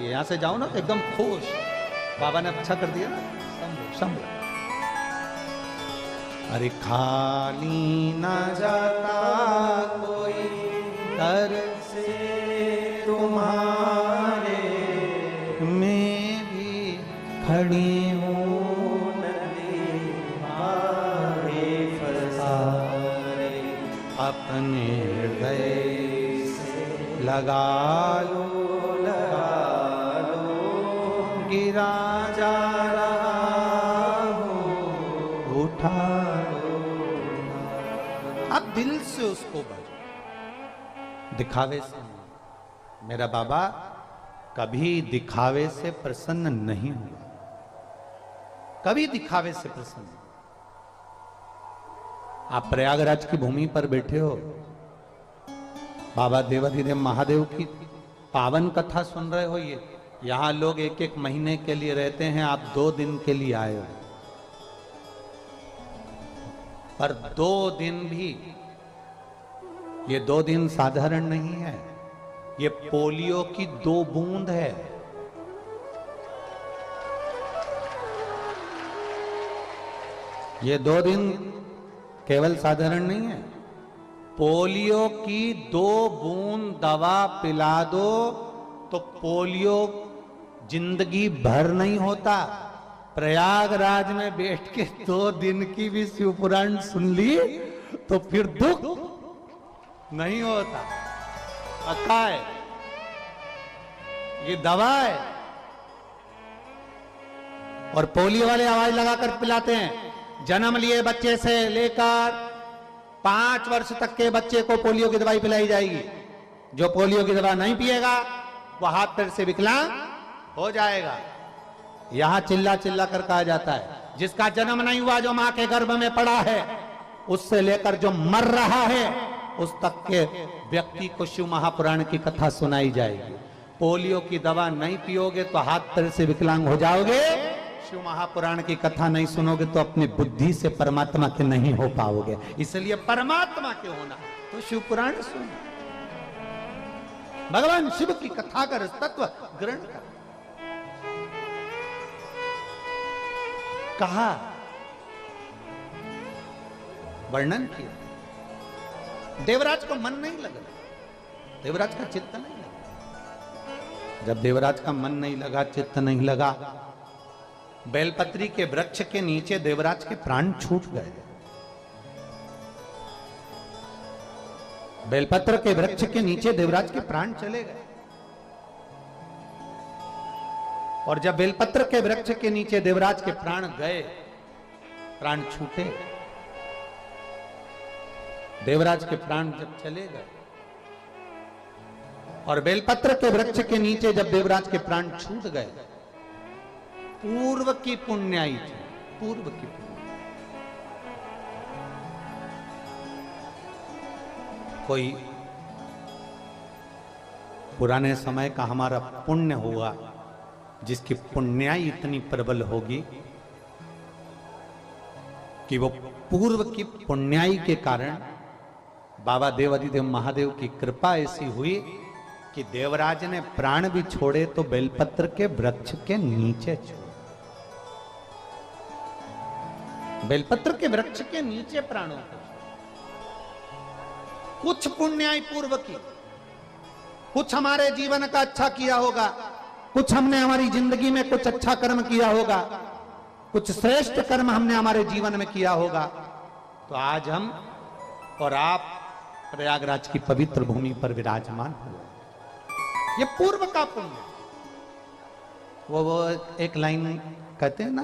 यहां से जाओ ना तो एकदम खुश, बाबा ने अच्छा कर दिया ना, संभल। अरे खाली ना जाता कोई दर से तुम्हारे, मैं भी खड़ी हूँ नदी बाहे फसारे, अपने हृदय से लगा लो, गिरा जा रहा हूँ उठा लो। अब दिल से उसको बजाओ, दिखावे से नहीं। मेरा बाबा कभी दिखावे से प्रसन्न नहीं हुआ, कभी दिखावे से प्रसन्न। आप प्रयागराज की भूमि पर बैठे हो, बाबा देवाधिदेव महादेव की पावन कथा सुन रहे हो। ये यहां लोग 1-1 महीने के लिए रहते हैं, आप 2 दिन के लिए आए हो। पर 2 दिन भी, ये 2 दिन साधारण नहीं है, ये पोलियो की 2 बूंद है। ये 2 दिन केवल साधारण नहीं है, पोलियो की 2 बूंद दवा पिला दो तो पोलियो जिंदगी भर नहीं होता। प्रयागराज में बैठ के 2 दिन की भी शिव पुराण सुन ली तो फिर दुख नहीं होता। पक्का है, ये दवा है। और पोलियो वाले आवाज लगाकर पिलाते हैं, जन्म लिए बच्चे से लेकर 5 वर्ष तक के बच्चे को पोलियो की दवाई पिलाई जाएगी। जो पोलियो की दवा नहीं पिएगा वो हाथ पैर से विकलांग हो जाएगा। यहां चिल्ला चिल्ला कर कहा जाता है जिसका जन्म नहीं हुआ, जो मां के गर्भ में पड़ा है, उससे लेकर जो मर रहा है उस तक के व्यक्ति को शिव महापुराण की कथा सुनाई जाएगी। पोलियो की दवा नहीं पियोगे तो हाथ पैर से विकलांग हो जाओगे। शिव महापुराण की कथा नहीं सुनोगे तो अपनी बुद्धि से परमात्मा के नहीं हो पाओगे। इसलिए परमात्मा के होना तो शिव पुराण सुनो, भगवान शिव की कथा का तत्व ग्रहण कर। कहा, वर्णन किया। देवराज को मन नहीं लगा, देवराज का चित्त नहीं लगा। जब देवराज का मन नहीं लगा, चित्त नहीं लगा, बेलपत्री के वृक्ष के नीचे देवराज के प्राण छूट गए। बेलपत्र के वृक्ष के नीचे देवराज के प्राण चले गए। और जब बेलपत्र के वृक्ष के नीचे देवराज के प्राण गए, प्राण छूटे, देवराज के प्राण जब चले गए और बेलपत्र के वृक्ष के नीचे जब देवराज के प्राण छूट गए, पूर्व की पुण्याई थी, पूर्व की पुण्याई। कोई पुराने समय का हमारा पुण्य हुआ जिसकी पुण्याई इतनी प्रबल होगी कि वो पूर्व की पुण्याई के कारण बाबा देवादिदेव महादेव की कृपा ऐसी हुई कि देवराज ने प्राण भी छोड़े तो बेलपत्र के वृक्ष के नीचे छोड़े। बेलपत्र के वृक्ष के नीचे प्राणों को। कुछ पुण्याई पूर्व की, कुछ हमारे जीवन का अच्छा किया होगा, कुछ हमने हमारी जिंदगी में कुछ अच्छा कर्म किया होगा, कुछ श्रेष्ठ कर्म हमने हमारे जीवन में किया होगा, तो आज हम और आप प्रयागराज की पवित्र भूमि पर विराजमान हुए। ये पूर्व का पुण्य। वो एक लाइन कहते हैं ना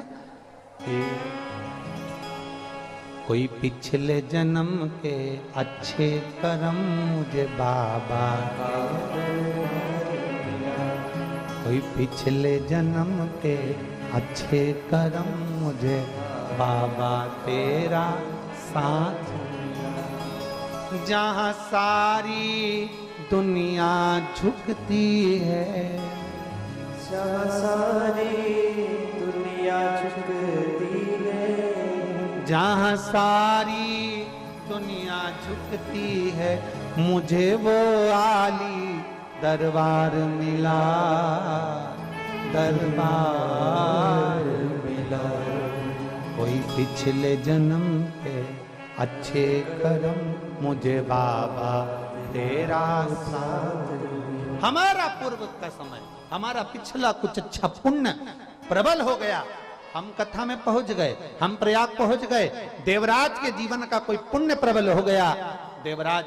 कि कोई पिछले जन्म के अच्छे कर्म मुझे बाबा, कोई पिछले जन्म के अच्छे कर्म मुझे बाबा तेरा साथ। जहाँ सारी दुनिया झुकती है, जहाँ सारी दुनिया झुकती है, जहाँ सारी दुनिया झुकती है, मुझे वो आली दरबार मिला, दरबार मिला। कोई पिछले जन्म के अच्छे कर्म मुझे बाबा तेरा साथ। हमारा पूर्व का समय, हमारा पिछला कुछ अच्छा पुण्य प्रबल हो गया, हम कथा में पहुंच गए, हम प्रयाग पहुंच गए। देवराज के जीवन का कोई पुण्य प्रबल हो गया, देवराज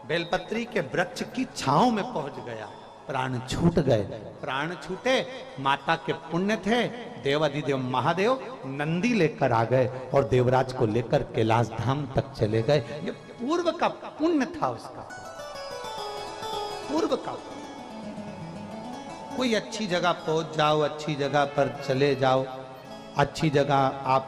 बेलपत्री के वृक्ष की छांव में पहुंच गया, प्राण छूट गए। प्राण छूटे, माता के पुण्य थे, देवादिदेव महादेव नंदी लेकर आ गए और देवराज को लेकर कैलाश धाम तक चले गए। ये पूर्व का पुण्य था उसका, पूर्व का। कोई अच्छी जगह पहुंच जाओ, अच्छी जगह पर चले जाओ, अच्छी जगह आप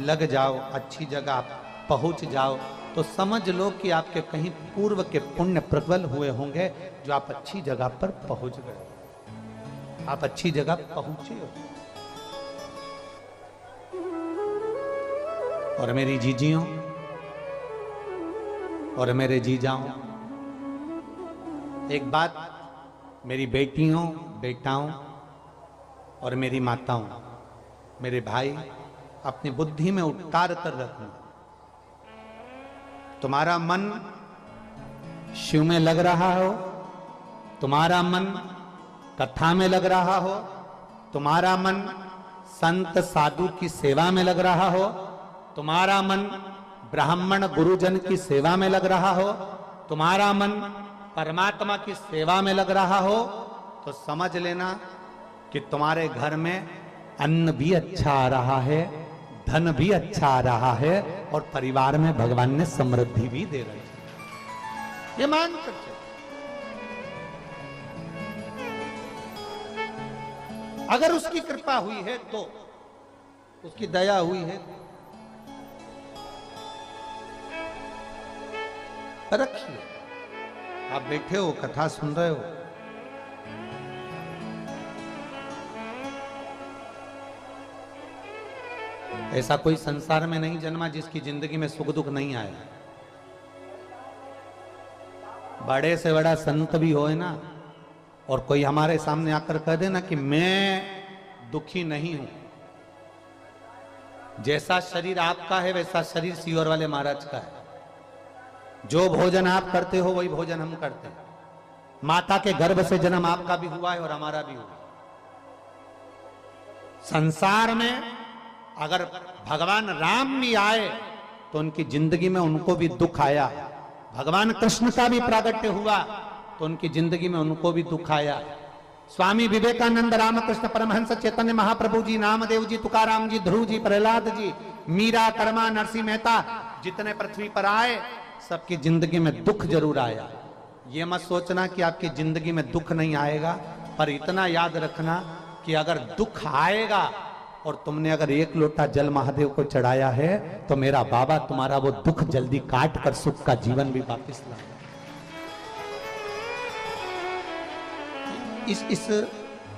लग जाओ, अच्छी जगह आप पहुंच जाओ, तो समझ लो कि आपके कहीं पूर्व के पुण्य प्रबल हुए होंगे जो आप अच्छी जगह पर पहुंच गए, आप अच्छी जगह पहुंचे हो। और मेरी जीजियों और मेरे जीजाओं, एक बात मेरी बेटियों, बेटाओं और मेरी माताओं, मेरे भाई, अपनी बुद्धि में उतार कर रखना। तुम्हारा मन शिव में लग रहा हो, तुम्हारा मन कथा में लग रहा हो, तुम्हारा मन संत साधु की सेवा में लग रहा हो, तुम्हारा मन ब्राह्मण गुरुजन की सेवा में लग रहा हो, तुम्हारा मन परमात्मा की सेवा में लग रहा हो, तो समझ लेना कि तुम्हारे घर में अन्न भी अच्छा आ रहा है, धन भी अच्छा आ रहा है और परिवार में भगवान ने समृद्धि भी दे रही है। ये मान कर चलो। अगर उसकी कृपा हुई है तो, उसकी दया हुई है, रखिए। आप बैठे हो, कथा सुन रहे हो, ऐसा कोई संसार में नहीं जन्मा जिसकी जिंदगी में सुख दुख नहीं आया। बड़े से बड़ा संत भी हो ना, और कोई हमारे सामने आकर कह देना कि मैं दुखी नहीं हूं, जैसा शरीर आपका है वैसा शरीर सीहोर वाले महाराज का है। जो भोजन आप करते हो वही भोजन हम करते हैं। माता के गर्भ से जन्म आपका भी हुआ है और हमारा भी हुआ। संसार में अगर भगवान राम भी आए तो उनकी जिंदगी में उनको भी दुख आया। भगवान कृष्ण का भी प्रागट्य हुआ तो उनकी जिंदगी में उनको भी दुख आया। स्वामी विवेकानंद, रामकृष्ण परमहंस, चैतन्य महाप्रभु जी, नामदेव जी, तुकाराम जी, ध्रुव जी, प्रहलाद जी, मीरा, कर्मा, नरसिंह मेहता, जितने पृथ्वी पर आए सबकी जिंदगी में दुख जरूर आया। ये मत सोचना कि आपकी जिंदगी में दुख नहीं आएगा, पर इतना याद रखना कि अगर दुख आएगा और तुमने अगर एक लोटा जल महादेव को चढ़ाया है तो मेरा बाबा तुम्हारा वो दुख जल्दी काट कर सुख का जीवन भी वापिस लाएगा।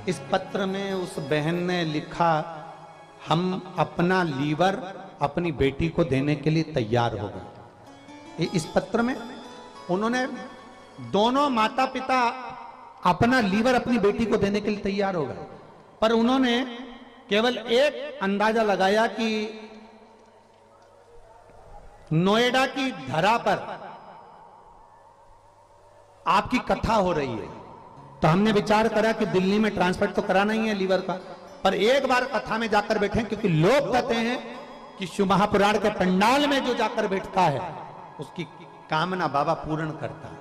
इस पत्र में उस बहन ने लिखा, हम अपना लीवर अपनी बेटी को देने के लिए तैयार हो गए। इस पत्र में उन्होंने दोनों माता पिता अपना लीवर अपनी बेटी को देने के लिए तैयार हो गए, पर उन्होंने केवल एक अंदाजा लगाया कि नोएडा की धरा पर आपकी कथा हो रही है, तो हमने विचार करा कि दिल्ली में ट्रांसफर तो कराना ही है लीवर का, पर एक बार कथा में जाकर बैठे, क्योंकि लोग कहते हैं कि शिव महापुराण के पंडाल में जो जाकर बैठता है उसकी कामना बाबा पूर्ण करता है।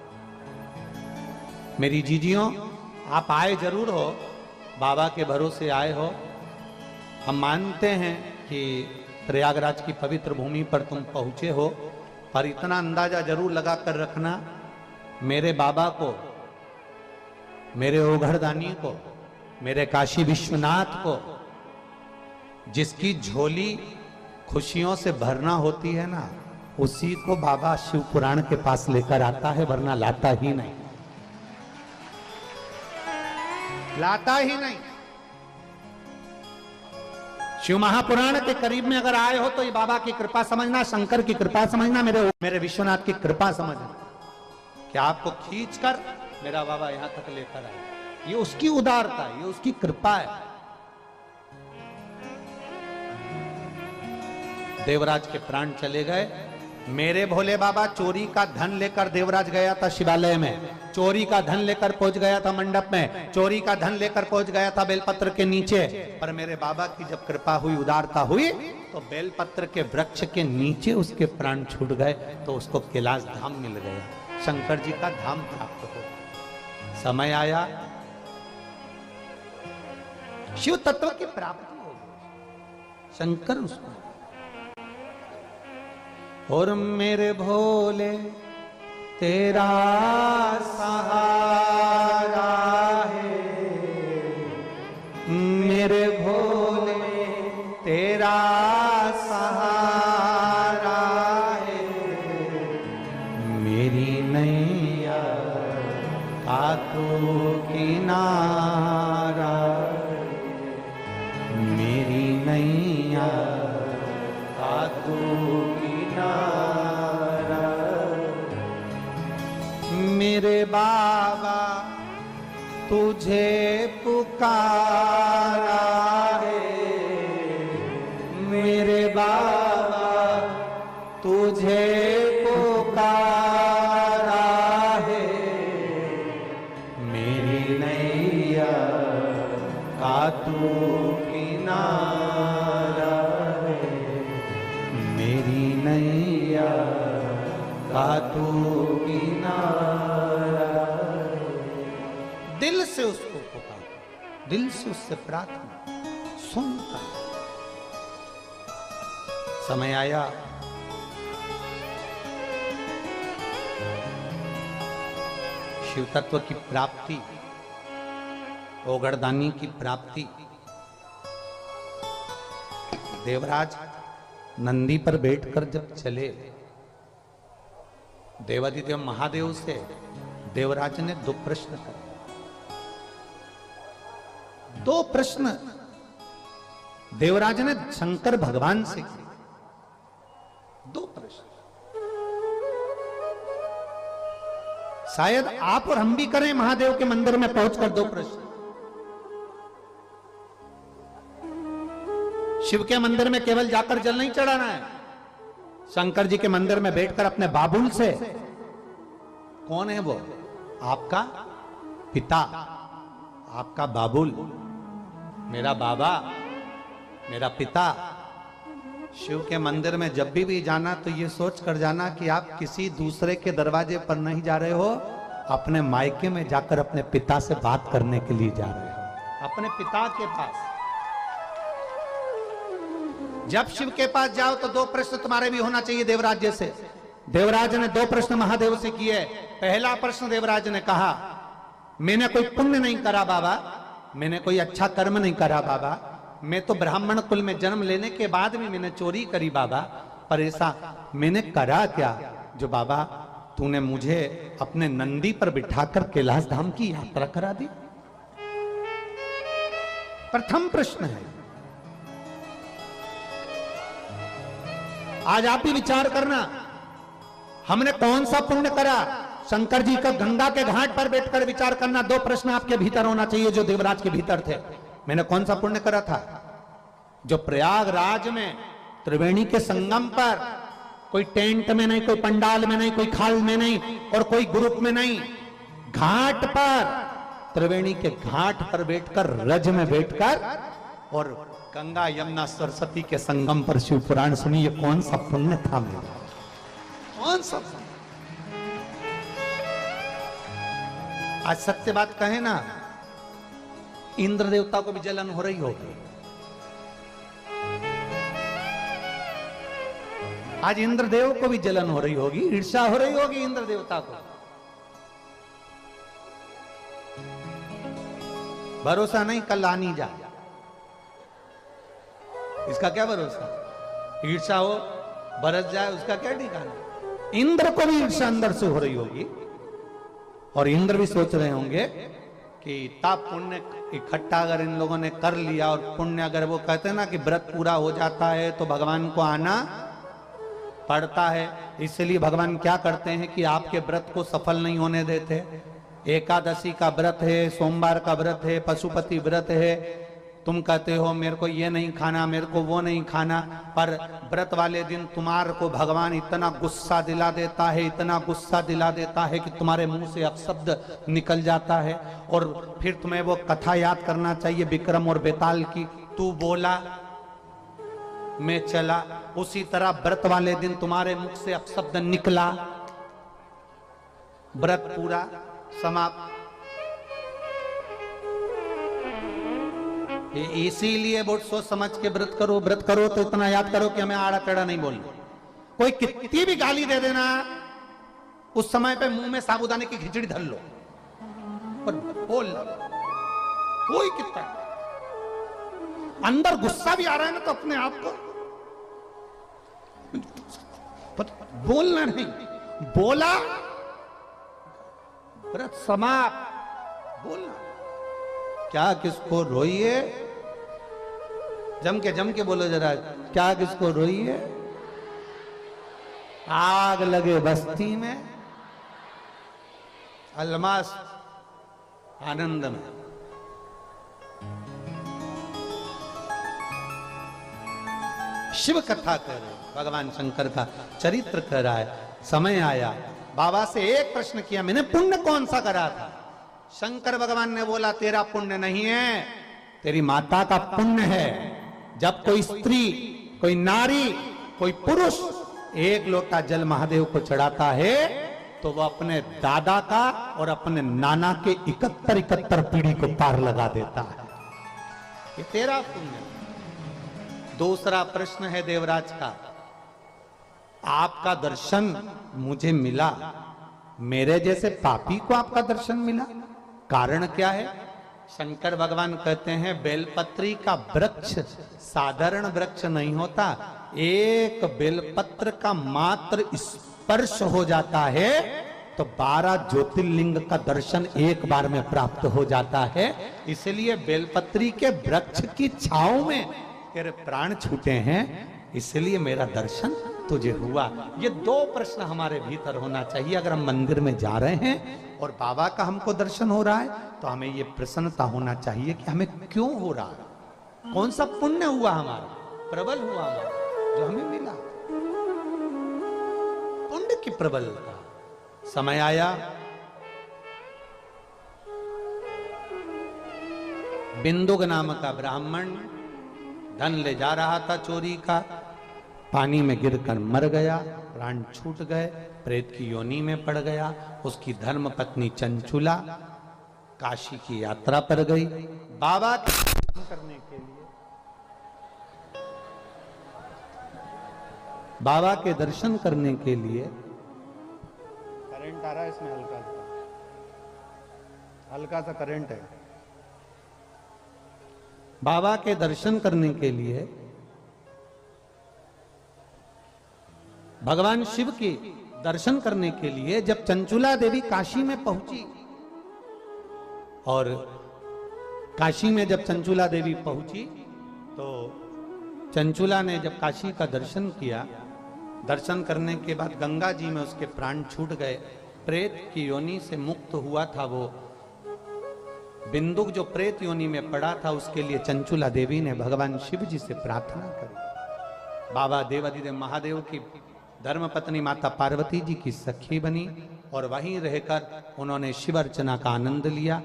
मेरी जीजियों, आप आए जरूर हो, बाबा के भरोसे आए हो। हम मानते हैं कि प्रयागराज की पवित्र भूमि पर तुम पहुंचे हो, पर इतना अंदाजा जरूर लगा कर रखना, मेरे बाबा को, मेरे ओघरदानी को, मेरे काशी विश्वनाथ को, जिसकी झोली खुशियों से भरना होती है ना, उसी को बाबा शिव पुराण के पास लेकर आता है, वरना लाता ही नहीं, लाता ही नहीं। शिव महापुराण के करीब में अगर आए हो तो ये बाबा की कृपा समझना, शंकर की कृपा समझना, मेरे विश्वनाथ की कृपा समझना कि आपको खींचकर मेरा बाबा यहां तक लेकर आए। ये उसकी उदारता है, ये उसकी कृपा है। देवराज के प्राण चले गए। मेरे भोले बाबा चोरी का धन लेकर देवराज गया था शिवालय में, चोरी का धन लेकर पहुंच गया था मंडप में, चोरी का धन लेकर पहुंच गया था बेलपत्र के नीचे, पर मेरे बाबा की जब कृपा हुई, उदारता हुई, तो बेलपत्र के वृक्ष के नीचे उसके प्राण छूट गए, तो उसको कैलाश धाम मिल गया, शंकर जी का धाम प्राप्त हो। समय आया, शिव तत्व की प्राप्ति हो गई, शंकर उसको। और मेरे भोले तेरा सहारा है, मेरे भोले तेरा सहारा है, मेरी नैया का तो किनारा, मेरी नैया का तो मेरे बाबा तुझे पुकारा है, मेरे बाबा तुझे पुकारा है, मेरी नैया का तू किनारा है, मेरी नैया का तू किनारा। दिल से उसको पुकारो, दिल से उससे प्रार्थना, सुनता समय आया शिव तत्व की प्राप्ति, ओगड़दानी की प्राप्ति। देवराज नंदी पर बैठकर जब चले, देवादिदेव महादेव से देवराज ने दो प्रश्न करे। दो प्रश्न देवराज ने शंकर भगवान से किए। दो प्रश्न शायद आप और हम भी करें महादेव के मंदिर में पहुंचकर दो प्रश्न। शिव के मंदिर में केवल जाकर जल नहीं चढ़ाना है, शंकर जी के मंदिर में बैठकर अपने बाबुल से, कौन है वो? आपका पिता, आपका बाबुल, मेरा बाबा, मेरा पिता। शिव के मंदिर में जब भी जाना तो ये सोच कर जाना कि आप किसी दूसरे के दरवाजे पर नहीं जा रहे हो, अपने मायके में जाकर अपने पिता से बात करने के लिए जा रहे हो, अपने पिता के पास। जब शिव के पास जाओ तो दो प्रश्न तुम्हारे भी होना चाहिए देवराज जैसे। देवराज ने दो प्रश्न महादेव से किए। पहला प्रश्न देवराज ने कहा, मैंने कोई पुण्य नहीं करा बाबा, मैंने कोई अच्छा कर्म नहीं करा बाबा, मैं तो ब्राह्मण कुल में जन्म लेने के बाद भी मैंने चोरी करी बाबा, पर ऐसा मैंने करा क्या जो बाबा तूने मुझे अपने नंदी पर बिठाकर कैलाश धाम की यात्रा करा दी? प्रथम प्रश्न है। आज आप ही विचार करना, हमने कौन सा पुण्य करा? शंकर जी का गंगा के घाट पर बैठकर विचार करना। दो प्रश्न आपके भीतर होना चाहिए जो देवराज के भीतर थे। मैंने कौन सा पुण्य करा था जो प्रयागराज में त्रिवेणी के संगम पर, कोई टेंट में नहीं, कोई पंडाल में नहीं, कोई खाल में नहीं और कोई ग्रुप में नहीं, घाट पर, त्रिवेणी के घाट पर बैठकर, रज में बैठकर और गंगा यमुना सरस्वती के संगम पर शिव पुराण सुनी। ये कौन सा पुण्य था मेरा? कौन सा? आज सत्य बात कहे ना, इंद्र देवता को भी जलन हो रही होगी। आज इंद्र देव को भी जलन हो रही होगी, ईर्ष्या हो रही होगी इंद्र देवता को। भरोसा नहीं, कल आनी जा, इसका क्या भरोसा? ईर्ष्या हो, बरस जाए, उसका क्या ठिकाना? इंद्र को भी ईर्ष्या अंदर से हो रही होगी और इंद्र भी सोच रहे होंगे कि इतना पुण्य इकट्ठा अगर इन लोगों ने कर लिया, और पुण्य अगर वो कहते हैं ना कि व्रत पूरा हो जाता है तो भगवान को आना पड़ता है, इसलिए भगवान क्या करते हैं कि आपके व्रत को सफल नहीं होने देते। एकादशी का व्रत है, सोमवार का व्रत है, पशुपति व्रत है, तुम कहते हो मेरे को ये नहीं खाना, मेरे को वो नहीं खाना, पर व्रत वाले दिन तुम्हारे को भगवान इतना गुस्सा दिला देता है, इतना गुस्सा दिला देता है कि तुम्हारे मुंह से अपशब्द निकल जाता है और फिर तुम्हें वो कथा याद करना चाहिए विक्रम और बेताल की, तू बोला मैं चला। उसी तरह व्रत वाले दिन तुम्हारे मुख से अपशब्द निकला, व्रत पूरा समाप्त। इसीलिए बहुत सोच समझ के व्रत करो। व्रत करो तो इतना याद करो कि हमें आड़ा टेढ़ा नहीं बोलना। कोई कितनी भी गाली दे देना, उस समय पे मुंह में साबूदाने की खिचड़ी धर लो और बोल लो। कोई कितना अंदर गुस्सा भी आ रहा है ना तो अपने आप को बोलना नहीं, बोला व्रत समाप्त। बोलना क्या किसको रोइए, जम के बोलो जरा, क्या किसको रोइए? आग लगे बस्ती में, अलमास आनंद में। शिव कथा कर रहे, भगवान शंकर का चरित्र कर रहा है। समय आया, बाबा से एक प्रश्न किया, मैंने पुण्य कौन सा करा था? शंकर भगवान ने बोला, तेरा पुण्य नहीं है, तेरी माता का पुण्य है। जब कोई स्त्री, कोई नारी, कोई पुरुष एक लोटा जल महादेव को चढ़ाता है तो वह अपने दादा का और अपने नाना के 71 पीढ़ी को पार लगा देता है। ये तेरा पुण्य। दूसरा प्रश्न है देवराज का, आपका दर्शन मुझे मिला, मेरे जैसे पापी को आपका दर्शन मिला, कारण क्या है? शंकर भगवान कहते हैं बेलपत्री का वृक्ष साधारण वृक्ष नहीं होता, एक बेलपत्र का मात्र स्पर्श हो जाता है तो 12 ज्योतिर्लिंग का दर्शन एक बार में प्राप्त हो जाता है। इसलिए बेलपत्री के वृक्ष की छांव में तेरे प्राण छूटे हैं, इसलिए मेरा दर्शन तुझे हुआ। ये 2 प्रश्न हमारे भीतर होना चाहिए। अगर हम मंदिर में जा रहे हैं और बाबा का हमको दर्शन हो रहा है तो हमें ये प्रसन्नता होना चाहिए कि हमें क्यों हो रहा है, कौन सा पुण्य हुआ हमारा, प्रबल हुआ हमारा जो हमें मिला, पुण्य की प्रबलता। समय आया, बिंदुक नाम का ब्राह्मण धन ले जा रहा था चोरी का, पानी में गिरकर मर गया, प्राण छूट गए, प्रेत की योनि में पड़ गया। उसकी धर्म पत्नी चंचुला काशी की यात्रा पर गई बाबा के दर्शन करने के लिए। बाबा के दर्शन करने के लिए करंट आ रहा है इसमें, हल्का सा करंट है। बाबा के दर्शन करने के लिए भगवान शिव के दर्शन करने के लिए जब चंचुला देवी काशी में पहुंची, और काशी में जब चंचुला देवी पहुंची तो चंचुला ने जब काशी का दर्शन किया, दर्शन करने के बाद गंगा जी में उसके प्राण छूट गए, प्रेत की योनि से मुक्त हुआ था वो बिंदुक जो प्रेत योनि में पड़ा था, उसके लिए चंचुला देवी ने भगवान शिव जी से प्रार्थना करी। बाबा देवाधिदेव महादेव की धर्मपत्नी माता पार्वती जी की सखी बनी और वहीं रहकर उन्होंने शिव अर्चना का आनंद लिया।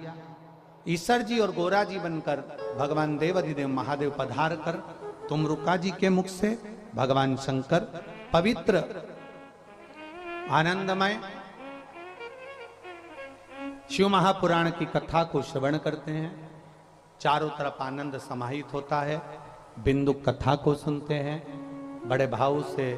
ईश्वर जी और गोरा जी बनकर भगवान देवाधिदेव महादेव पधार कर तुमरुका जी के मुख से भगवान शंकर पवित्र आनंदमय शिव महापुराण की कथा को श्रवण करते हैं। चारों तरफ आनंद समाहित होता है, बिंदु कथा को सुनते हैं, बड़े भाव से